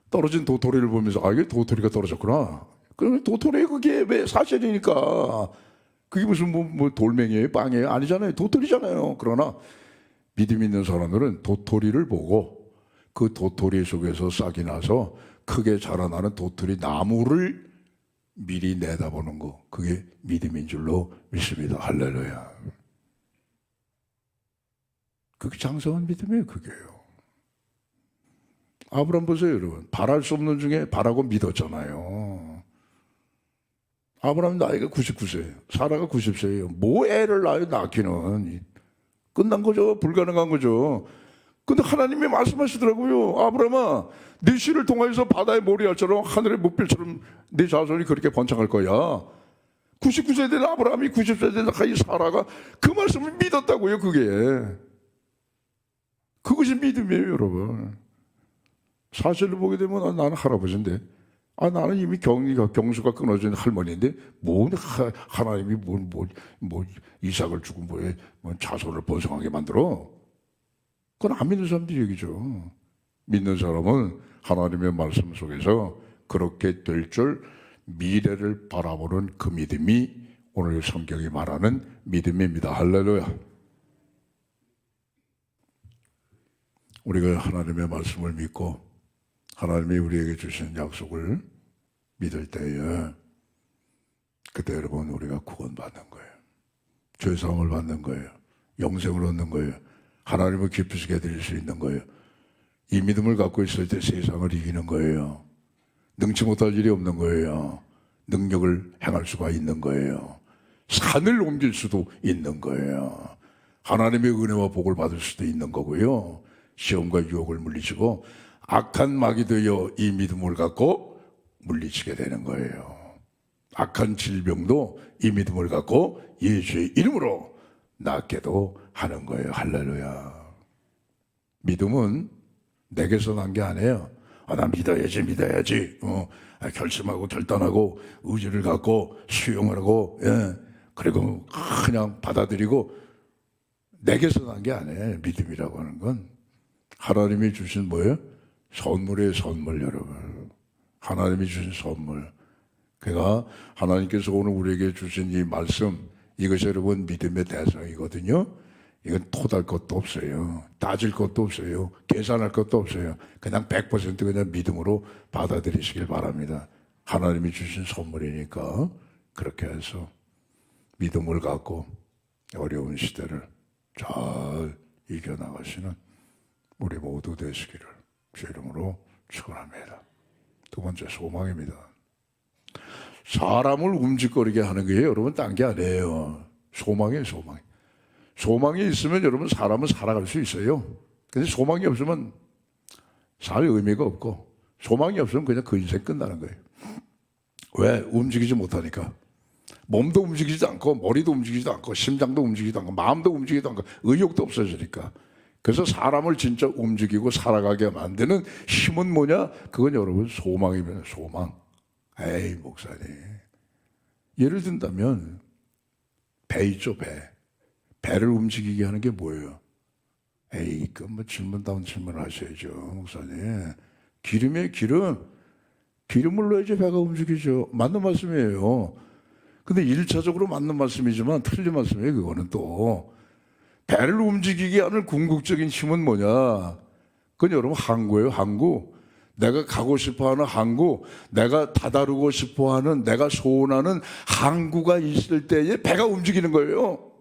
떨어진 도토리를 보면서 이게 도토리가 떨어졌구나. 그러면 도토리 그게 왜 사실이니까. 그게 무슨 뭐 돌멩이에요, 빵이에요? 아니잖아요. 도토리잖아요. 그러나 믿음 있는 사람들은 도토리를 보고 그 도토리 속에서 싹이 나서 크게 자라나는 도토리 나무를 미리 내다보는 거, 그게 믿음인 줄로 믿습니다. 할렐루야. 그게 장성한 믿음이에요. 그게요. 아브라함 보세요, 여러분. 바랄 수 없는 중에 바라고 믿었잖아요. 아브라함 나이가 99세, 사라가 90세예요. 뭐 애를 낳기는 끝난 거죠. 불가능한 거죠. 근데 하나님이 말씀하시더라고요. 아브라함아, 네 씨를 통하여서 바다의 모리알처럼 하늘의 묵별처럼 네 자손이 그렇게 번창할 거야. 99세 된 아브라함이 90세 된 이 사라가 그 말씀을 믿었다고요. 그것이 믿음이에요, 여러분. 사실을 보게 되면 나는 할아버지인데, 나는 이미 경수가 끊어진 할머니인데, 하나님이 이삭을 주고 뭐 자손을 번성하게 만들어? 그건 안 믿는 사람들이 얘기죠. 믿는 사람은 하나님의 말씀 속에서 그렇게 될 줄 미래를 바라보는 그 믿음이 오늘 성경이 말하는 믿음입니다. 할렐루야. 우리가 하나님의 말씀을 믿고 하나님이 우리에게 주신 약속을 믿을 때에 그때 여러분 우리가 구원받는 거예요. 죄사함을 받는 거예요. 영생을 얻는 거예요. 하나님을 기쁘시게 해드릴 수 있는 거예요. 이 믿음을 갖고 있을 때 세상을 이기는 거예요. 능치 못할 일이 없는 거예요. 능력을 행할 수가 있는 거예요. 산을 옮길 수도 있는 거예요. 하나님의 은혜와 복을 받을 수도 있는 거고요. 시험과 유혹을 물리치고 악한 막이 되어 이 믿음을 갖고 물리치게 되는 거예요. 악한 질병도 이 믿음을 갖고 예수의 이름으로 낫게도 하는 거예요. 할렐루야. 믿음은 내게서 난 게 아니에요. 나 믿어야지. 결심하고 결단하고 의지를 갖고 수용을 하고, 그리고 그냥 받아들이고 내게서 난 게 아니에요. 믿음이라고 하는 건 하나님이 주신 뭐예요? 선물이에요. 선물, 여러분. 하나님이 주신 선물. 그러니까 하나님께서 오늘 우리에게 주신 이 말씀, 이것이 여러분 믿음의 대상이거든요. 이건 토달 것도 없어요. 따질 것도 없어요. 계산할 것도 없어요. 그냥 100% 그냥 믿음으로 받아들이시길 바랍니다. 하나님이 주신 선물이니까 그렇게 해서 믿음을 갖고 어려운 시대를 잘 이겨나가시는 우리 모두 되시기를 주 이름으로 축원합니다. 두 번째, 소망입니다. 사람을 움직거리게 하는 게 여러분 딴 게 아니에요. 소망이에요, 소망. 소망이 있으면 여러분 사람은 살아갈 수 있어요. 근데 소망이 없으면 살 의미가 없고, 소망이 없으면 그냥 그 인생 끝나는 거예요. 왜? 움직이지 못하니까. 몸도 움직이지도 않고, 머리도 움직이지도 않고, 심장도 움직이지도 않고, 마음도 움직이지도 않고, 의욕도 없어지니까. 그래서 사람을 진짜 움직이고 살아가게 만드는 힘은 뭐냐? 그건 여러분 소망이면 소망. 에이, 목사님. 예를 든다면 배 있죠, 배. 배를 움직이게 하는 게 뭐예요? 에이, 그 뭐 질문다운 질문을 하셔야죠, 목사님. 기름이에요, 기름. 기름을 넣어야지 배가 움직이죠. 맞는 말씀이에요. 근데 1차적으로 맞는 말씀이지만 틀린 말씀이에요, 그거는 또. 배를 움직이게 하는 궁극적인 힘은 뭐냐? 그건 여러분 항구예요, 항구. 내가 가고 싶어하는 항구, 내가 다다르고 싶어하는, 내가 소원하는 항구가 있을 때에 배가 움직이는 거예요.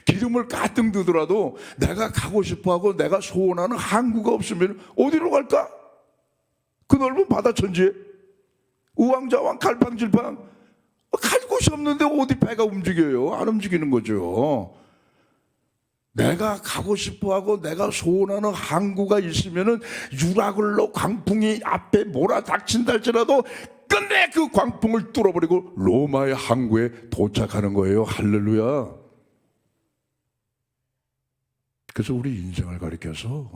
기름을 가득 두더라도 내가 가고 싶어하고 내가 소원하는 항구가 없으면 어디로 갈까? 그 넓은 바다 천지에 우왕좌왕 갈팡질팡 갈 곳이 없는데 어디 배가 움직여요? 안 움직이는 거죠. 내가 가고 싶어하고 내가 소원하는 항구가 있으면은 유라굴로 광풍이 앞에 몰아닥친다 할지라도 끝내 그 광풍을 뚫어버리고 로마의 항구에 도착하는 거예요. 할렐루야. 그래서 우리 인생을 가리켜서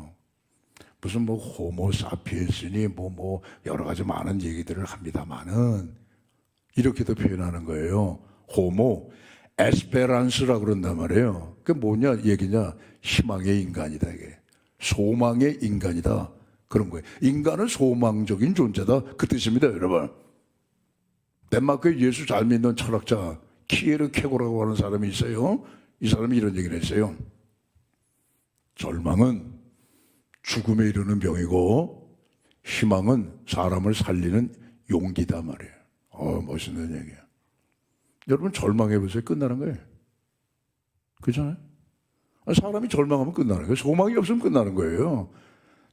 무슨 뭐 호모 사피엔스니 뭐 여러 가지 많은 얘기들을 합니다만은 이렇게도 표현하는 거예요. 호모 에스페란스라 그런단 말이에요. 그게 뭐냐 얘기냐? 희망의 인간이다, 이게. 소망의 인간이다, 그런 거예요. 인간은 소망적인 존재다, 그 뜻입니다, 여러분. 덴마크에 예수 잘 믿는 철학자 키에르 케고라고 하는 사람이 있어요. 이 사람이 이런 얘기를 했어요. 절망은 죽음에 이르는 병이고 희망은 사람을 살리는 용기다 말이에요. 멋있는 얘기야. 여러분 절망해보세요. 끝나는 거예요. 그렇잖아요? 사람이 절망하면 끝나는 거예요. 소망이 없으면 끝나는 거예요.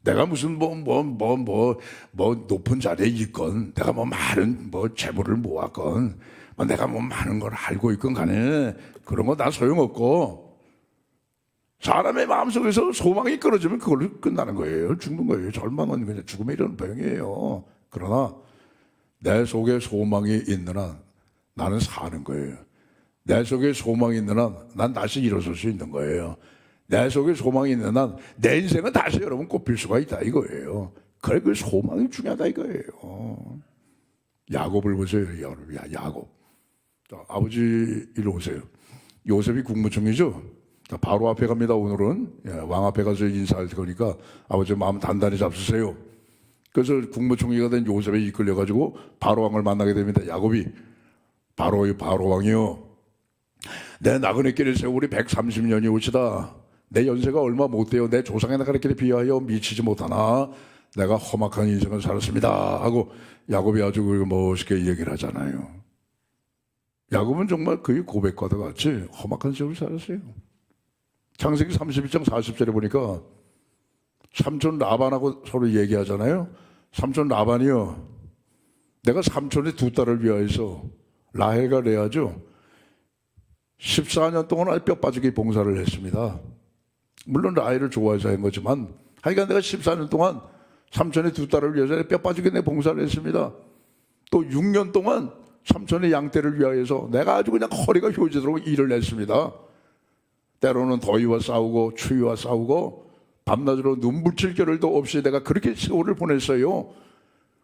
내가 무슨 높은 자리에 있건, 내가 많은 재물을 모았건, 내가 많은 걸 알고 있건 간에 그런 거 다 소용없고, 사람의 마음속에서 소망이 끊어지면 그걸로 끝나는 거예요. 죽는 거예요. 절망은 그냥 죽음에 이르는 병이에요. 그러나 내 속에 소망이 있는 한 나는 사는 거예요. 내 속에 소망이 있는 한 난 다시 일어설 수 있는 거예요. 내 속에 소망이 있는 한 내 인생은 다시 여러분 꽃필 수가 있다 이거예요. 그래, 그 소망이 중요하다 이거예요. 야곱을 보세요. 야곱. 아버지 일로 오세요. 요셉이 국무총리죠. 바로 앞에 갑니다. 오늘은 왕 앞에 가서 인사할 거니까 아버지 마음 단단히 잡수세요. 그래서 국무총리가 된 요셉에 이끌려가지고 바로 왕을 만나게 됩니다. 야곱이 바로 왕이요, 내 나그네 길의 세월이 130년이 오시다. 내 연세가 얼마 못 돼요. 내 조상의 나그네 길에 비하여 미치지 못하나 내가 험악한 인생을 살았습니다 하고 야곱이 아주 멋있게 얘기를 하잖아요. 야곱은 정말 그의 고백과도 같이 험악한 세월을 살았어요. 창세기 31장 40절에 보니까 삼촌 라반하고 서로 얘기하잖아요. 삼촌 라반이요, 내가 삼촌의 두 딸을 위하여서 라헬과 레아죠, 14년 동안 뼈 빠지게 봉사를 했습니다. 물론 라헬을 좋아해서 한 거지만 하여간 내가 14년 동안 삼촌의 두 딸을 위해서 뼈 빠지게 내 봉사를 했습니다. 또 6년 동안 삼촌의 양떼를 위하여서 내가 아주 그냥 허리가 휘어지도록 일을 했습니다. 때로는 더위와 싸우고 추위와 싸우고 밤낮으로 눈 붙일 겨를도 없이 내가 그렇게 세월을 보냈어요.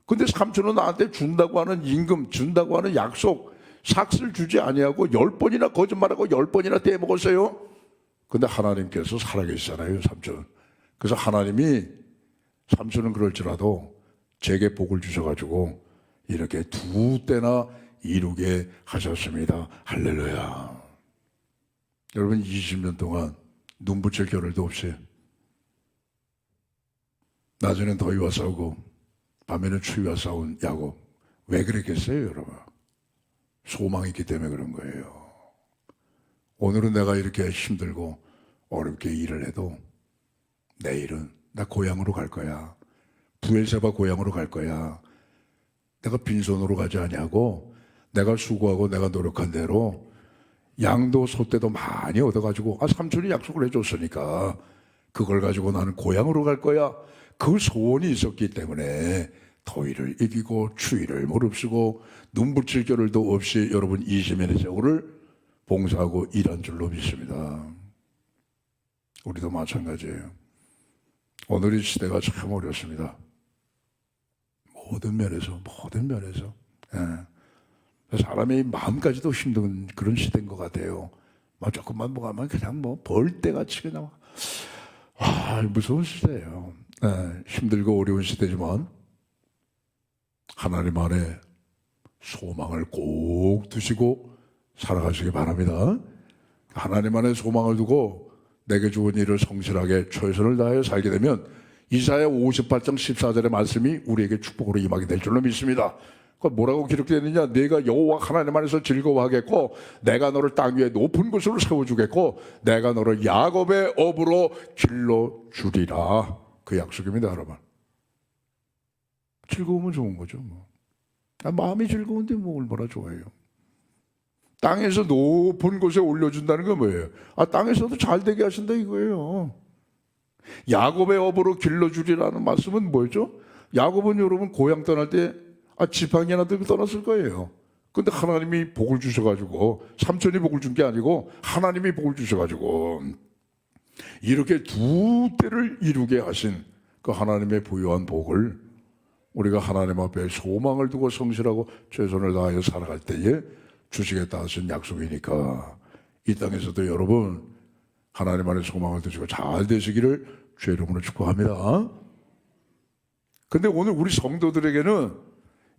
근데 삼촌은 나한테 준다고 하는 임금, 준다고 하는 약속, 삭슬 주지 아니하고 10번이나 거짓말하고 10번이나 떼먹었어요. 근데 하나님께서 살아계시잖아요, 삼촌. 그래서 하나님이 삼촌은 그럴지라도 제게 복을 주셔가지고 이렇게 두 때나 이루게 하셨습니다. 할렐루야. 여러분 20년 동안 눈 붙일 겨를도 없이 낮에는 더위와 싸우고 밤에는 추위와 싸운 야곱. 왜 그랬겠어요, 여러분? 소망이 있기 때문에 그런 거예요. 오늘은 내가 이렇게 힘들고 어렵게 일을 해도 내일은 나 고향으로 갈 거야. 부엘세바 고향으로 갈 거야. 내가 빈손으로 가지 아니하고 내가 수고하고 내가 노력한 대로 양도 소떼도 많이 얻어가지고 삼촌이 약속을 해줬으니까 그걸 가지고 나는 고향으로 갈 거야. 그 소원이 있었기 때문에 더위를 이기고 추위를 무릅쓰고 눈 붙일 겨를도 없이 여러분 20년의 세월을 봉사하고 일한 줄로 믿습니다. 우리도 마찬가지예요. 오늘의 시대가 참 어렵습니다. 모든 면에서. 예. 사람의 마음까지도 힘든 그런 시대인 것 같아요. 조금만 가면 그냥 벌 때같이 그냥 무서운 시대예요. 예. 힘들고 어려운 시대지만 하나님 안에 소망을 꼭 두시고 살아가시기 바랍니다. 하나님 안에 소망을 두고 내게 주은 일을 성실하게 최선을 다하여 살게 되면 이사야 58장 14절의 말씀이 우리에게 축복으로 임하게 될 줄로 믿습니다. 뭐라고 기록되어 있느냐? 네가 여호와 하나님 안에서 즐거워하겠고 내가 너를 땅 위에 높은 곳으로 세워주겠고 내가 너를 야곱의 업으로 길러주리라. 그 약속입니다, 여러분. 즐거우면 좋은 거죠. 마음이 즐거운데 얼마나 좋아해요. 땅에서 높은 곳에 올려준다는 건 뭐예요? 땅에서도 잘 되게 하신다 이거예요. 야곱의 업으로 길러주리라는 말씀은 뭐죠? 야곱은 여러분 고향 떠날 때 지팡이 하나 들고 떠났을 거예요. 근데 하나님이 복을 주셔가지고 삼촌이 복을 준 게 아니고 하나님이 복을 주셔가지고 이렇게 두 때를 이루게 하신 그 하나님의 부유한 복을 우리가 하나님 앞에 소망을 두고 성실하고 최선을 다하여 살아갈 때에 주시겠다 하신 약속이니까 이 땅에서도 여러분 하나님 안에 소망을 두시고 잘 되시기를 주의 이름으로 축복합니다. 근데 오늘 우리 성도들에게는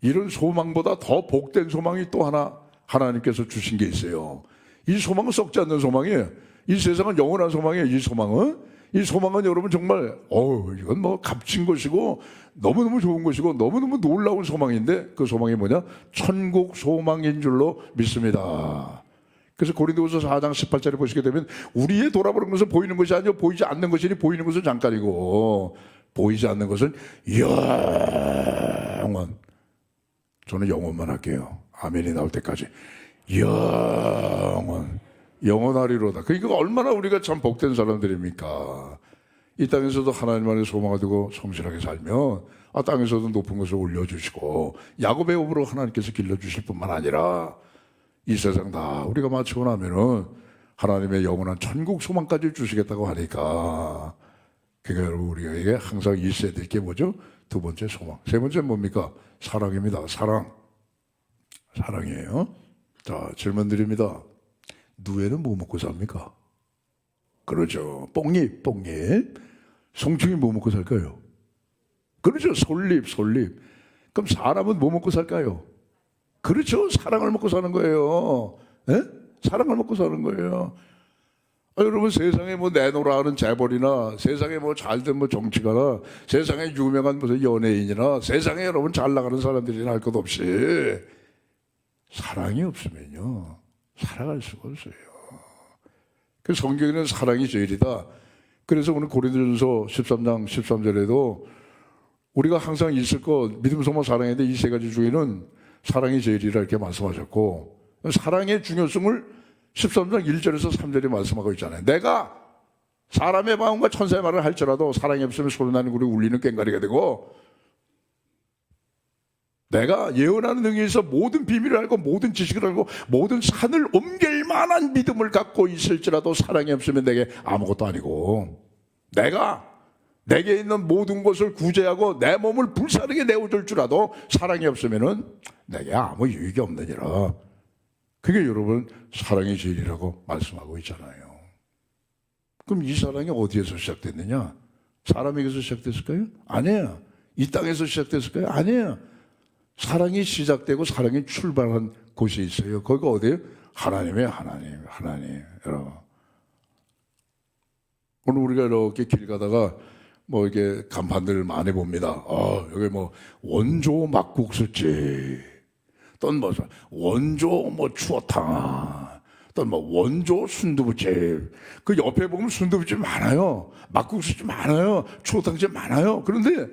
이런 소망보다 더 복된 소망이 또 하나 하나님께서 주신 게 있어요. 이 소망은 썩지 않는 소망이에요. 이 세상은 영원한 소망이에요. 이 소망은 여러분 정말 이건 값진 것이고 너무너무 좋은 것이고 너무너무 놀라운 소망인데 그 소망이 뭐냐? 천국 소망인 줄로 믿습니다. 그래서 고린도후서 4장 18절에 보시게 되면 우리의 돌아보는 것은 보이는 것이 아니요 보이지 않는 것이니 보이는 것은 잠깐이고 보이지 않는 것은 영원. 저는 영원만 할게요. 아멘이 나올 때까지. 영원하리로다. 그러니까 얼마나 우리가 참 복된 사람들입니까? 이 땅에서도 하나님 안에 소망을 두고 성실하게 살면 땅에서도 높은 것을 올려주시고 야곱의 업으로 하나님께서 길러주실 뿐만 아니라 이 세상 다 우리가 마치고 나면은 하나님의 영원한 천국 소망까지 주시겠다고 하니까 그러니까 여러분 우리에게 항상 있어야 될 게 뭐죠? 두 번째 소망. 세 번째 뭡니까? 사랑입니다. 사랑이에요. 자, 질문 드립니다. 누에는 뭐 먹고 삽니까? 그렇죠. 뽕잎. 송충이 뭐 먹고 살까요? 그렇죠. 솔잎. 그럼 사람은 뭐 먹고 살까요? 그렇죠. 사랑을 먹고 사는 거예요. 예? 사랑을 먹고 사는 거예요. 여러분 세상에 내놓으라 하는 재벌이나 세상에 잘된 정치가나 세상에 유명한 무슨 연예인이나 세상에 여러분 잘 나가는 사람들이나 할 것 없이 사랑이 없으면요 살아갈 수가 없어요. 그 성경에는 사랑이 제일이다. 그래서 오늘 고린도전서 13장 13절에도 우리가 항상 있을 것 믿음, 소망, 사랑인데 이 세 가지 중에는 사랑이 제일이라 이렇게 말씀하셨고 사랑의 중요성을 13장 1절에서 3절에 말씀하고 있잖아요. 내가 사람의 마음과 천사의 말을 할지라도 사랑이 없으면 소리나는 굴이 울리는 꽹과리가 되고 내가 예언하는 능력에 있어 모든 비밀을 알고 모든 지식을 알고 모든 산을 옮길 만한 믿음을 갖고 있을지라도 사랑이 없으면 내게 아무것도 아니고 내게 있는 모든 것을 구제하고 내 몸을 불사르게 내어줄지라도 사랑이 없으면 내게 아무 유익이 없느니라. 그게 여러분 사랑이 제일이라고 말씀하고 있잖아요. 그럼 이 사랑이 어디에서 시작됐느냐? 사람에게서 시작됐을까요? 아니에요. 이 땅에서 시작됐을까요? 아니에요. 사랑이 시작되고 사랑이 출발한 곳이 있어요. 거기가 어디예요? 하나님. 여러분. 오늘 우리가 이렇게 길 가다가 뭐 이렇게 간판들 많이 봅니다. 여기 뭐 원조 막국수집, 또는 뭐 원조 뭐 추어탕, 또는 뭐 원조 순두부집. 그 옆에 보면 순두부집 많아요. 막국수집 많아요. 추어탕집 많아요. 그런데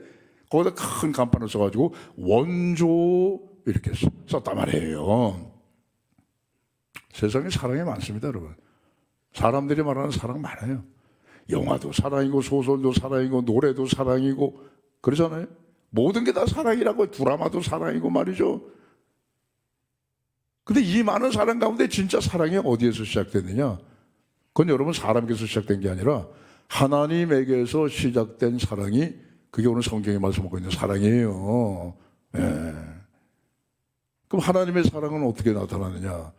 거기다 큰 간판을 써가지고 원조 이렇게 썼단 말이에요. 세상에 사랑이 많습니다, 여러분. 사람들이 말하는 사랑 많아요. 영화도 사랑이고 소설도 사랑이고 노래도 사랑이고 그러잖아요. 모든 게 다 사랑이라고. 드라마도 사랑이고 말이죠. 근데 이 많은 사랑 가운데 진짜 사랑이 어디에서 시작됐느냐? 그건 여러분 사람에게서 시작된 게 아니라 하나님에게서 시작된 사랑이, 그게 오늘 성경에 말씀하고 있는 사랑이에요. 예. 그럼 하나님의 사랑은 어떻게 나타나느냐?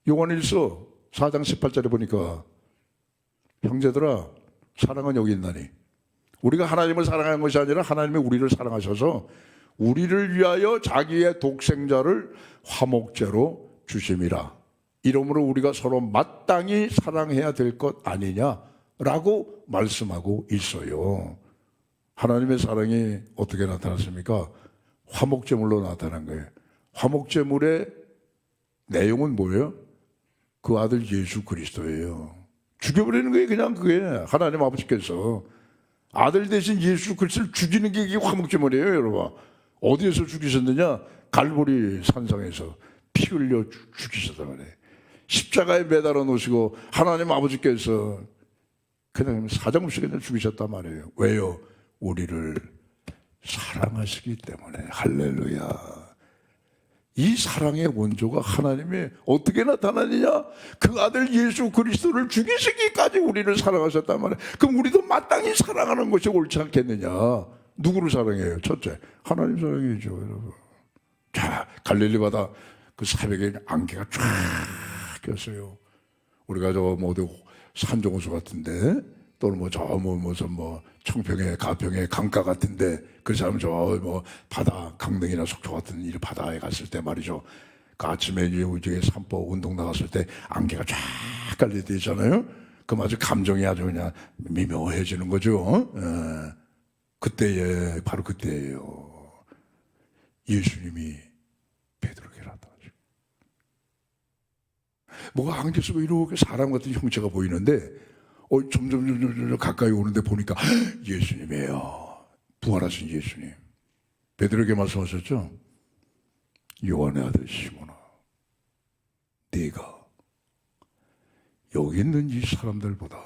요한일서 4장 18절에 보니까 형제들아, 사랑은 여기 있나니 우리가 하나님을 사랑하는 것이 아니라 하나님이 우리를 사랑하셔서 우리를 위하여 자기의 독생자를 화목제로 주심이라. 이러므로 우리가 서로 마땅히 사랑해야 될 것 아니냐라고 말씀하고 있어요. 하나님의 사랑이 어떻게 나타났습니까? 화목제물로 나타난 거예요. 화목제물의 내용은 뭐예요? 그 아들 예수 그리스도예요. 죽여버리는 거예요. 그냥 그게 하나님 아버지께서 아들 대신 예수 그리스도를 죽이는 게 이게 화목제물이에요. 여러분, 어디에서 죽이셨느냐? 갈보리 산상에서 피 흘려 죽이셨단 말이에요. 십자가에 매달아 놓으시고 하나님 아버지께서 그냥 사정없이 그냥 죽이셨단 말이에요. 왜요? 우리를 사랑하시기 때문에. 할렐루야. 이 사랑의 원조가 하나님이 어떻게 나타나느냐? 그 아들 예수 그리스도를 죽이시기까지 우리를 사랑하셨단 말이에요. 그럼 우리도 마땅히 사랑하는 것이 옳지 않겠느냐? 누구를 사랑해요? 첫째, 하나님 사랑이죠, 여러분. 자, 갈릴리 바다 그 새벽에 안개가 쫙 꼈어요. 우리가 저 모두 산정호수 같은데, 또는 무슨 청평에 가평에 강가 같은데, 그 사람 바다 강릉이나 속초 같은 이 바다에 갔을 때 말이죠. 그 아침에 이제 산보 운동 나갔을 때 안개가 쫙 깔려 있잖아요. 그 아주 감정이 아주 그냥 미묘해지는 거죠. 그때에 바로 그때예요. 예수님이 베드로에게 나타나죠. 뭐가 안개 속에 이렇게 사람 같은 형체가 보이는데 점점 가까이 오는데 보니까 예수님이에요. 부활하신 예수님. 베드로에게 말씀하셨죠. 요한의 아들 시몬아, 네가 여기 있는 이 사람들보다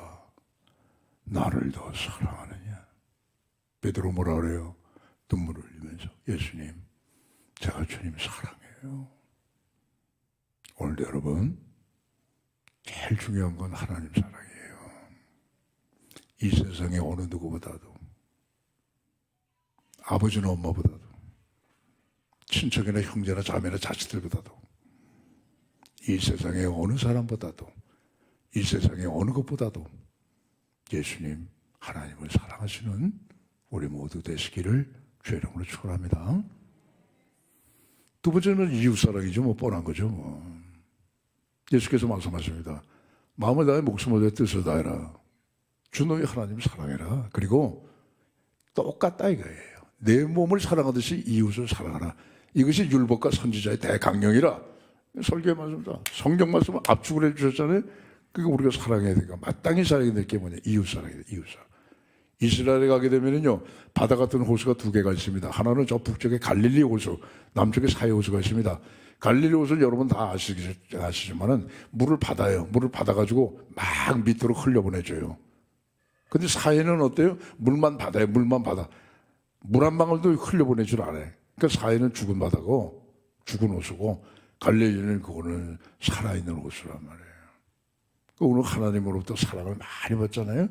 나를 더 사랑하느냐? 베드로 뭐라 그래요? 눈물을 흘리면서 예수님, 제가 주님 사랑해요. 오늘도 여러분, 제일 중요한 건 하나님 사랑이에요. 이 세상의 어느 누구보다도, 아버지나 엄마보다도, 친척이나 형제나 자매나 자식들보다도, 이 세상의 어느 사람보다도, 이 세상의 어느 것보다도 예수님, 하나님을 사랑하시는 우리 모두 되시기를 주의 이름으로 축원합니다. 두 번째는 이웃사랑이죠. 뻔한 거죠. 예수께서 말씀하십니다. 마음을 다해 목숨을 다해 뜻을 다해라. 주 너희 하나님을 사랑해라. 그리고 똑같다 이거예요. 내 몸을 사랑하듯이 이웃을 사랑하라. 이것이 율법과 선지자의 대강령이라. 설교의 말씀입니다. 성경 말씀을 압축을 해주셨잖아요. 그러니까 우리가 사랑해야 되니까 마땅히 사랑해야 될 게 뭐냐? 이웃사랑이에요. 이웃사랑. 이스라엘에 가게 되면요, 바다 같은 호수가 두 개가 있습니다. 하나는 저 북쪽에 갈릴리 호수, 남쪽에 사해 호수가 있습니다. 갈릴리 호수는 여러분 다 아시지만은 물을 받아요. 물을 받아가지고 막 밑으로 흘려보내줘요. 근데 사해는 어때요? 물만 받아요. 물만 받아. 물 한 방울도 흘려보내질 않아요. 그러니까 사해는 죽은 바다고, 죽은 호수고, 갈릴리는 그거는 살아있는 호수란 말이에요. 오늘 하나님으로부터 사랑을 많이 받잖아요.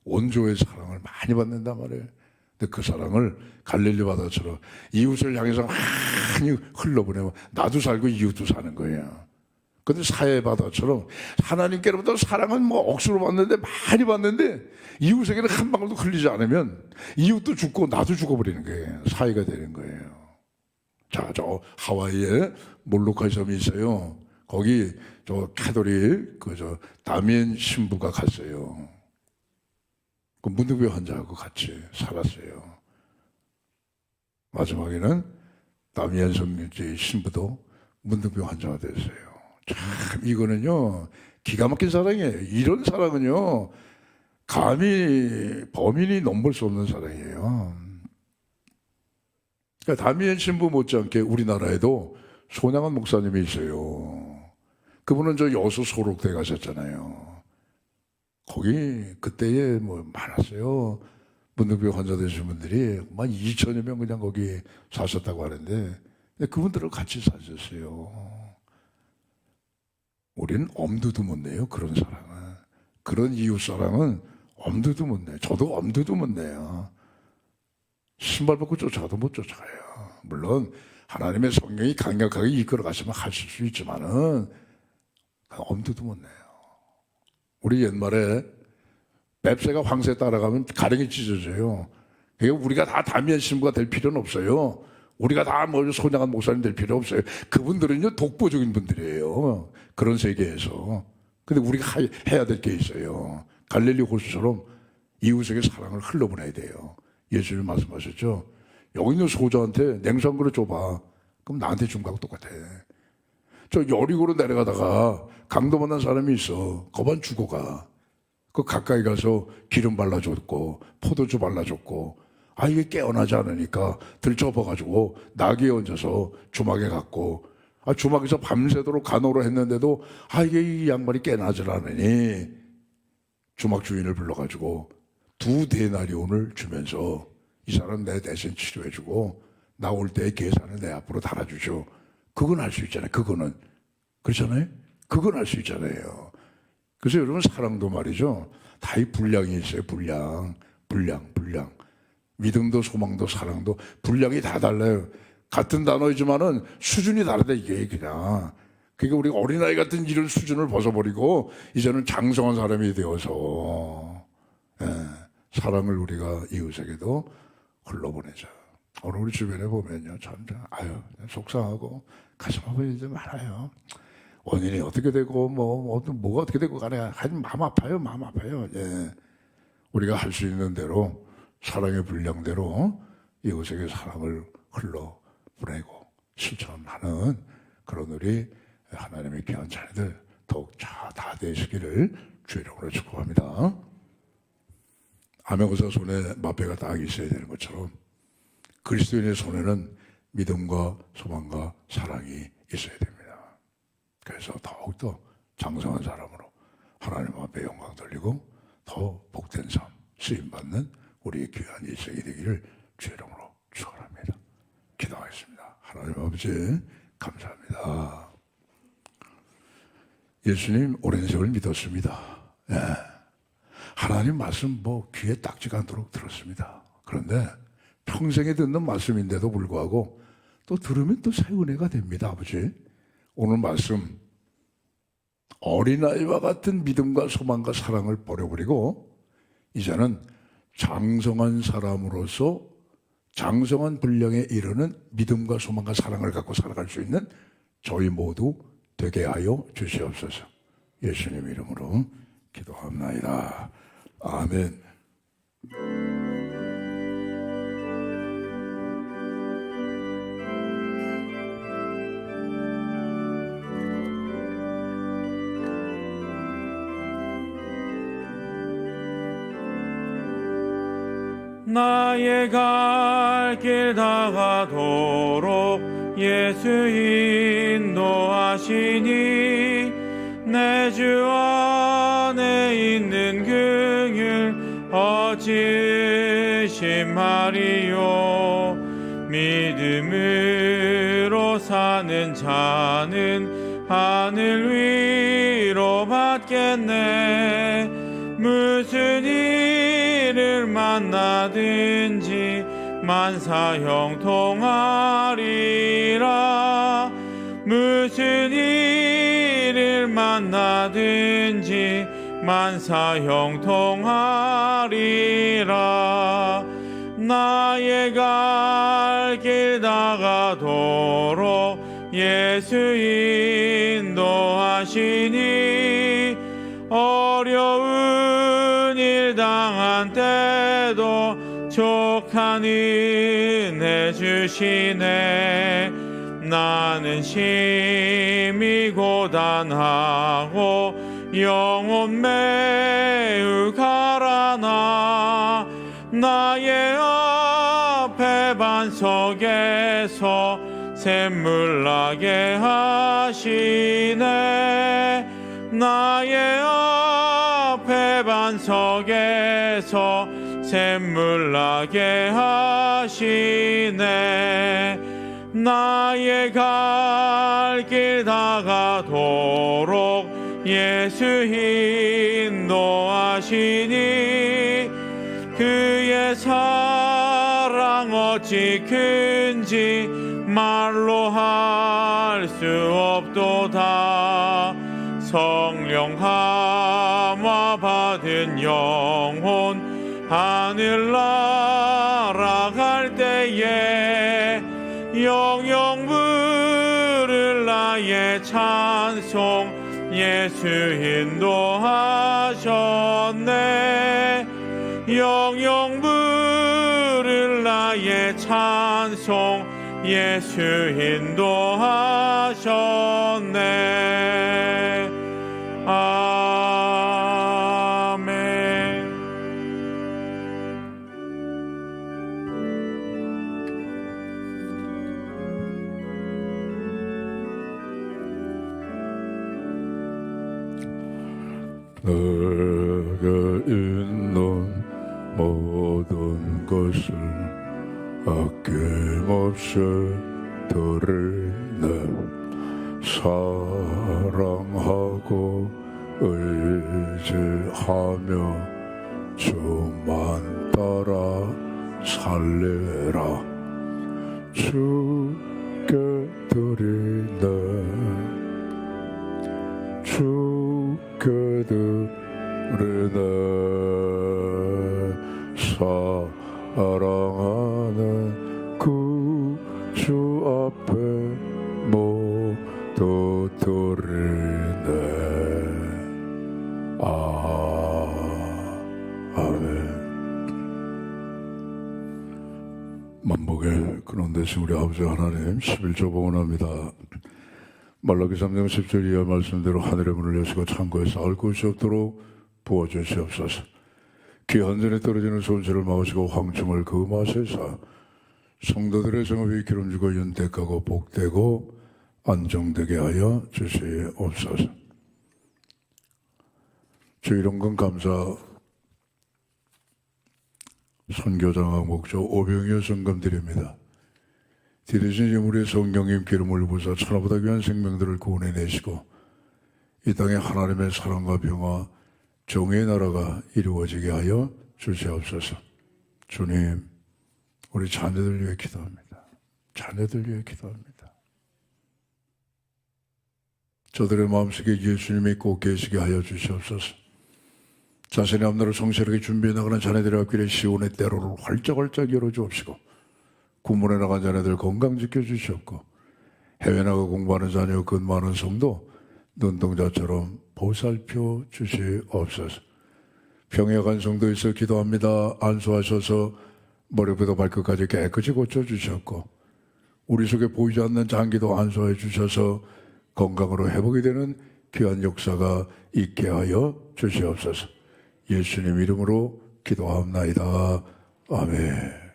원조의 사랑을 많이 받는단 말이에요. 근데 그 사랑을 갈릴리 바다처럼 이웃을 향해서 많이 흘러보내면 나도 살고 이웃도 사는 거예요. 근데 사해 바다처럼 하나님께로부터 사랑은 억수로 받는데, 많이 받는데, 이웃에게는 한 방울도 흘리지 않으면 이웃도 죽고 나도 죽어버리는 거예요. 사해가 되는 거예요. 자, 저 하와이에 몰로카이 섬이 있어요. 거기 저 카톨릭 다미엔 신부가 갔어요. 그 문득병 환자하고 같이 살았어요. 마지막에는 남이한성 신부도 문득병 환자가 됐어요. 참 이거는요 기가 막힌 사랑이에요. 이런 사랑은요 감히 범인이 넘볼 수 없는 사랑이에요. 그러니까 다미엔 신부 못지않게 우리나라에도 손양원 목사님이 있어요. 그분은 저 여수 소록대 가셨잖아요. 거기 그때에 뭐 많았어요. 문득병 환자 되신 분들이 만 2천여 명 그냥 거기 사셨다고 하는데 그분들을 같이 사셨어요. 우리는 엄두도 못 내요. 그런 사랑은. 그런 이웃 사랑은 엄두도 못 내요. 저도 엄두도 못 내요. 신발 벗고 쫓아가도 못 쫓아가요. 물론 하나님의 성령이 강력하게 이끌어 가시면 하실 수 있지만은 엄두도 못 내요. 우리 옛말에 뱁새가 황새 따라가면 가랭이 찢어져요. 그러니까 우리가 다 다미안 신부가 될 필요는 없어요. 우리가 다 뭐 손양한 목사님 될 필요 없어요. 그분들은요 독보적인 분들이에요. 그런 세계에서. 근데 우리가 해야 될 게 있어요. 갈릴리 호수처럼 이웃에게 사랑을 흘러보내야 돼요. 예수님 말씀하셨죠. 여기 있는 소자한테 냉수 한 그릇 줘봐. 그럼 나한테 준 거하고 똑같아. 저 여리고로 내려가다가 강도 만난 사람이 있어. 거반 죽어가. 그 가까이 가서 기름 발라줬고 포도주 발라줬고 이게 깨어나지 않으니까 들쳐버가지고 나귀에 얹어서 주막에 갔고 주막에서 밤새도록 간호를 했는데도 이게 이 양반이 깨어나질 않으니 주막 주인을 불러가지고 2데나리온을 주면서 이 사람 내 대신 치료해주고 나 올 때 계산을 내 앞으로 달아주죠. 그건 할 수 있잖아요. 그거는 그렇잖아요. 그건 할 수 있잖아요. 그래서 여러분 사랑도 말이죠. 다 이 분량이 있어요. 분량. 믿음도 소망도 사랑도 분량이 다 달라요. 같은 단어이지만은 수준이 다르다 이게 그냥. 그러니까 우리가 어린아이 같은 이런 수준을 벗어버리고 이제는 장성한 사람이 되어서 사랑을 우리가 이웃에게도 흘러보내자. 오늘 우리 주변에 보면요 참 속상하고 가슴 아픈 일들 많아요. 원인이 어떻게 되고 뭐가 어떻게 되고 간에 하여튼 마음 아파요. 예. 우리가 할 수 있는 대로 사랑의 분량대로 이웃에게 사랑을 흘러보내고 실천하는 그런 우리 하나님의 귀한 자녀들 더욱 다 되시기를 주의 이름으로 축복합니다. 아메고사 손에 마패가 딱 있어야 되는 것처럼 그리스도인의 손에는 믿음과 소망과 사랑이 있어야 됩니다. 그래서 더욱더 장성한 사람으로 하나님 앞에 영광 돌리고 더 복된 삶 쓰임받는 우리의 귀한 일생이 되기를 주의 이름으로 축원합니다. 기도하겠습니다. 하나님 아버지 감사합니다. 예수님 오랜 세월 믿었습니다. 하나님 말씀 귀에 딱지가 않도록 들었습니다. 그런데 평생에 듣는 말씀인데도 불구하고 또 들으면 또 새 은혜가 됩니다. 아버지 오늘 말씀 어린아이와 같은 믿음과 소망과 사랑을 버려버리고 이제는 장성한 사람으로서 장성한 분량에 이르는 믿음과 소망과 사랑을 갖고 살아갈 수 있는 저희 모두 되게 하여 주시옵소서. 예수님 이름으로 기도합나이다. 아멘. 나의 갈 길 다가도록 예수 인도하시니 내 주 안에 있는 긍휼 어찌심하리요. 믿음으로 사는 자는 하늘 위로 받겠네. 무슨 일을 만나든지 만사형통하리라. 무슨 일을 만나든지 만사형통하리라. 나의 갈 길 다가도록 예수 인도하시니 어려운 일 당한 때 족한 은혜 주시네. 나는 심히 고단하고 영혼 매우 가라나. 나의 앞에 반석에서 샘물 나게 하시네. 나의 앞에 반석에서 샘물 나게 하시네. 나의 갈 길 다가도록 예수 인도하시니. 그의 사랑 어찌 큰지 말로 할 수 없도다. 성령 함화 받은 영혼 하늘 날아갈 때에 영영 부를 나의 찬송 예수 인도하셨네. 영영 부를 나의 찬송 예수 인도하셨네. 아멘. 내게 있는 모든 것을 아낌없이 드리네. 사랑하고 의지하며 주만 따라 살리라. 주께 드리네. 주께 드리네. 사랑하는 그 주 앞에 모두 드리네. 아멘. 만복의 근원 되신 우리 아버지 하나님, 11조 봉헌합니다. 말라기 3장 10절 이하 말씀대로 하늘의 문을 여시고 창고에 쌓을 곳이 없도록 부어주시옵소서. 귀한 전에 떨어지는 손실을 막으시고 황충을 금하시사 성도들의 성업이 기름지고 윤택하고 복되고 안정되게 하여 주시옵소서. 주 이런 건 감사 선교장학 목조 오병이어 성금 드립니다. 디디신 우리의 성령님 기름을 부사 천하보다 귀한 생명들을 구원해내시고 이 땅에 하나님의 사랑과 평화 정의의 나라가 이루어지게 하여 주시옵소서. 주님, 우리 자녀들 위해 기도합니다. 자녀들 위해 기도합니다. 저들의 마음속에 예수님이 꼭 계시게 하여 주시옵소서. 자신의 앞날을 성실하게 준비해 나가는 자녀들의 앞길에 시온의 때로를 활짝활짝 열어주옵시고 군문에 나간 자녀들 건강 지켜주시옵고 해외 나가 공부하는 자녀 근무하는 성도 눈동자처럼 보살펴 주시옵소서. 병약한 성도에서 기도합니다. 안수하셔서 머리부터 발끝까지 깨끗이 고쳐주셨고 우리 속에 보이지 않는 장기도 안수해 주셔서 건강으로 회복이 되는 귀한 역사가 있게 하여 주시옵소서. 예수님 이름으로 기도하옵나이다. 아멘.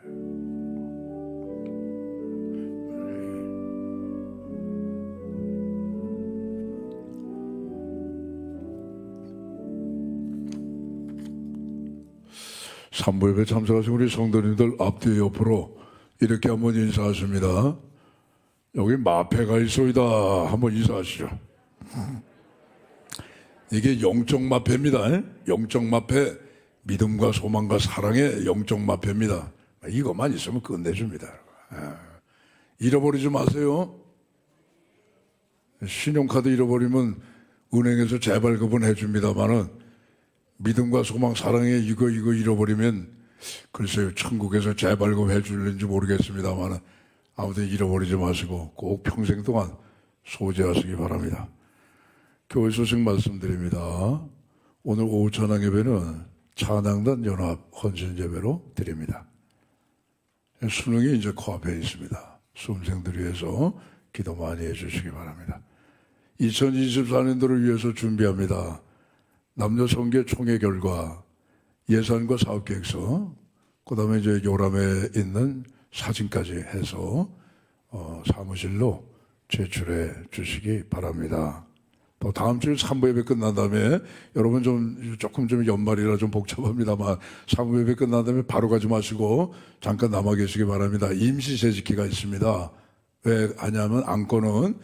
산부예배 참석하신 우리 성도님들 앞뒤 옆으로 이렇게 한번 인사하십니다. 여기 마패가 있소이다. 한번 인사하시죠. 이게 영적 마패입니다. 영적 마패, 믿음과 소망과 사랑의 영적 마패입니다. 이것만 있으면 끝내줍니다. 잃어버리지 마세요. 신용카드 잃어버리면 은행에서 재발급은 해줍니다만은 믿음과 소망, 사랑에 이거 잃어버리면 글쎄요, 천국에서 재발급 해줄는지 모르겠습니다만 아무튼 잃어버리지 마시고 꼭 평생 동안 소지하시기 바랍니다. 교회 소식 말씀드립니다. 오늘 오후 찬양 예배는 찬양단 연합 헌신 예배로 드립니다. 수능이 이제 코앞에 있습니다. 수험생들 위해서 기도 많이 해주시기 바랍니다. 2024년도를 위해서 준비합니다. 남녀 성계 총회 결과, 예산과 사업계획서, 그 다음에 이제 요람에 있는 사진까지 해서 사무실로 제출해 주시기 바랍니다. 또 다음 주 산부 예배 끝난 다음에 여러분 조금 연말이라 좀 복잡합니다만 산부 예배 끝난 다음에 바로 가지 마시고 잠깐 남아 계시기 바랍니다. 임시 재직기가 있습니다. 왜 하냐면 안건은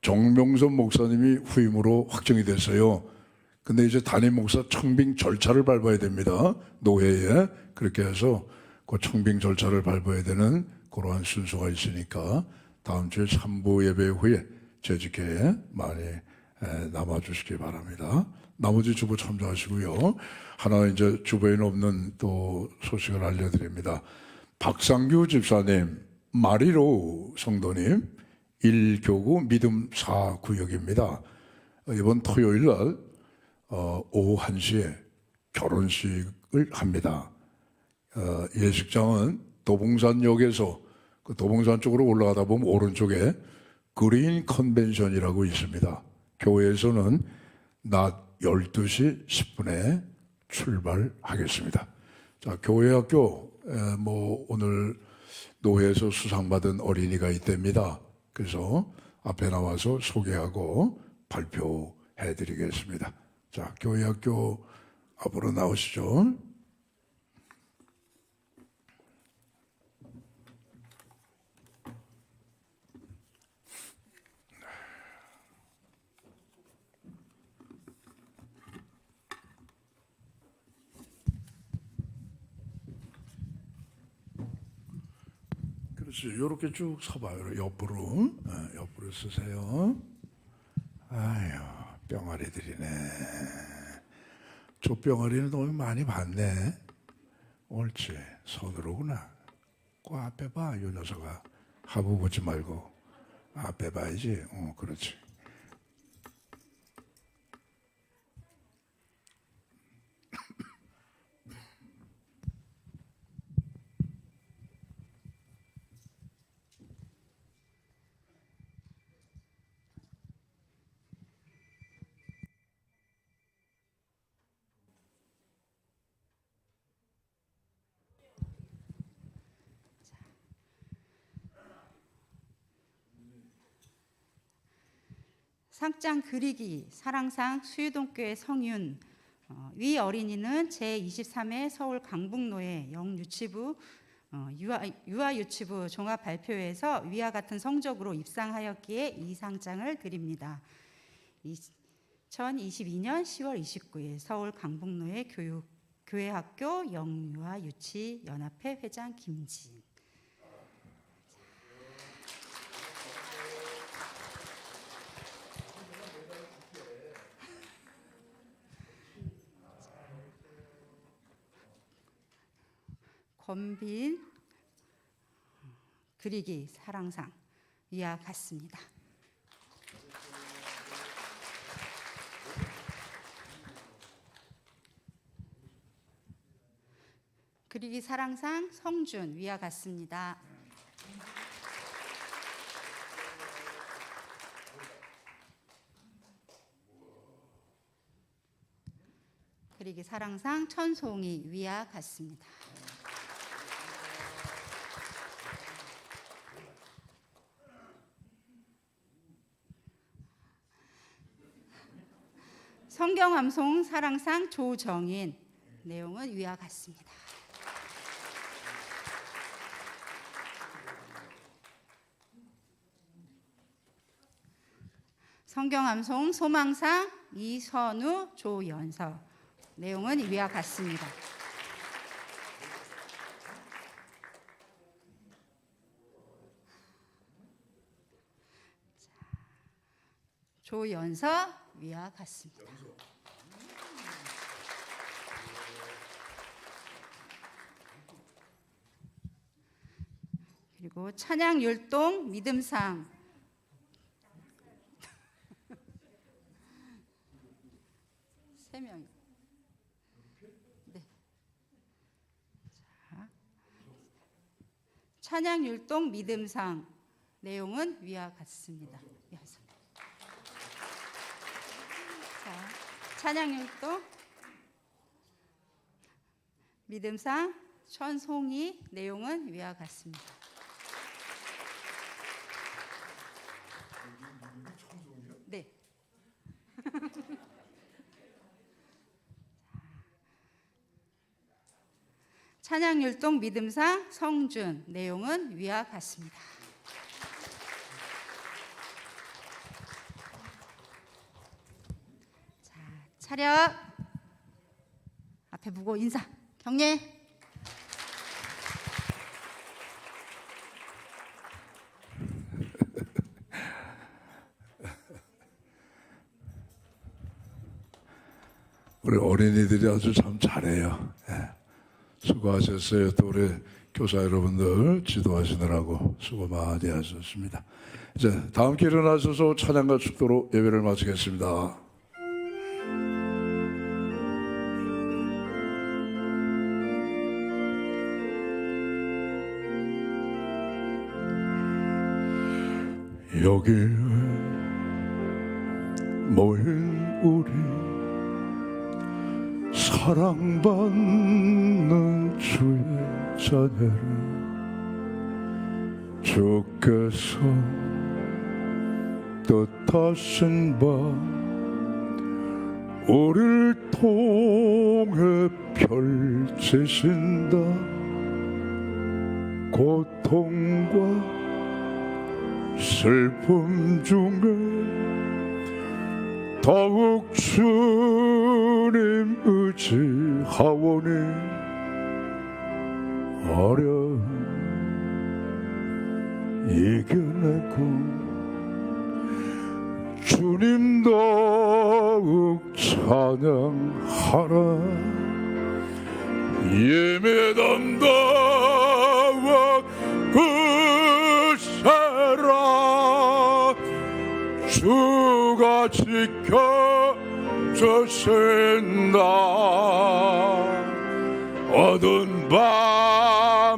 정명선 목사님이 후임으로 확정이 됐어요. 근데 이제 담임 목사 청빙 절차를 밟아야 됩니다. 노회에. 그렇게 해서 그 청빙 절차를 밟아야 되는 그러한 순서가 있으니까 다음 주에 산부 예배 후에 재직회에 많이 남아주시기 바랍니다. 나머지 주보 참조하시고요. 하나 이제 주보에는 없는 또 소식을 알려드립니다. 박상규 집사님, 마리로 성도님, 1교구 믿음 4구역입니다. 이번 토요일 날 오후 1시에 결혼식을 합니다. 예식장은 도봉산역에서 그 도봉산 쪽으로 올라가다 보면 오른쪽에 그린 컨벤션이라고 있습니다. 교회에서는 낮 12시 10분에 출발하겠습니다. 자, 교회학교 오늘 노회에서 수상받은 어린이가 있답니다. 그래서 앞에 나와서 소개하고 발표해 드리겠습니다. 자, 교회학교 앞으로 나오시죠. 그렇지. 이렇게 쭉 서봐요. 옆으로. 옆으로 쓰세요. 아유, 병아리들이네. 저 병아리는 너무 많이 봤네. 옳지. 손으로구나. 그 앞에 봐, 이 녀석아. 하부 보지 말고. 앞에 봐야지. 그렇지. 상장 그리기 사랑상 수유동교회 성윤 위 어린이는 제23회 서울 강북노회 영유치부 유아유치부 종합발표회에서 위와 같은 성적으로 입상하였기에 이 상장을 드립니다. 2022년 10월 29일 서울 강북노회 교회학교 영유아유치연합회 회장 김지인. 권빈 그리기 사랑상 위와 같습니다. 그리기 사랑상 성준 위와 같습니다. 그리기 사랑상 천송이 위와 같습니다. 성경암송 사랑상 조정인 내용은 위와 같습니다. 성경암송 소망상 이선우 조연서 내용은 위와 같습니다. 조연서 위와 같습니다. 그리고 찬양율동 믿음상 세 명. 네. 찬양 율동 믿음상 내용은 위와 같습니다. 자, 찬양 율동 믿음상 천송이 내용은 위와 같습니다. 네. 찬양 율동 믿음상 성준 내용은 위와 같습니다. 자, 차렷. 앞에 보고 인사. 경례. 우리 어린이들이 아주 참 잘해요. 수고하셨어요. 또 우리 교사 여러분들 지도하시느라고 수고 많이 하셨습니다. 이제 다 함께 일어나셔서 찬양과 축도로 예배를 마치겠습니다. 여기 모인 우리 사랑받는 주의 자녀를 주께서 뜻하신 바 우리를 통해 펼치신다. 고통과 슬픔 중에 더욱 주님 의지하오니 어려움 이겨내고 주님 더욱 찬양하라. 예배 담당과 그세라 주가 지켜주신다. 어두운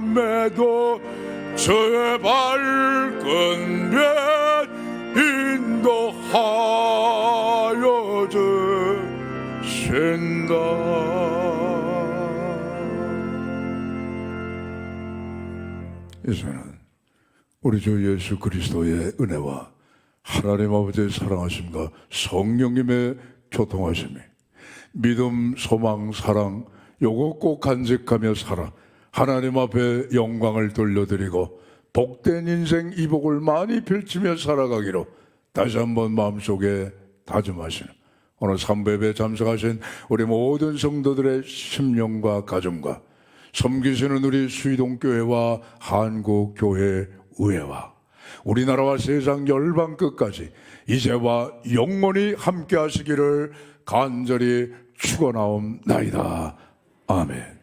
밤에도 주의 밝은 빛 인도하여 주신다. 이제는 우리 주 예수 그리스도의 은혜와 하나님 아버지의 사랑하심과 성령님의 교통하심이 믿음, 소망, 사랑 요거 꼭 간직하며 살아 하나님 앞에 영광을 돌려드리고 복된 인생 이복을 많이 펼치며 살아가기로 다시 한번 마음속에 다짐하시는 오늘 3부 예배에 참석하신 우리 모든 성도들의 심령과 가정과 섬기시는 우리 수의동교회와 한국교회 의회와 우리나라와 세상 열방 끝까지 이제와 영원히 함께 하시기를 간절히 축원하옵나이다. 아멘.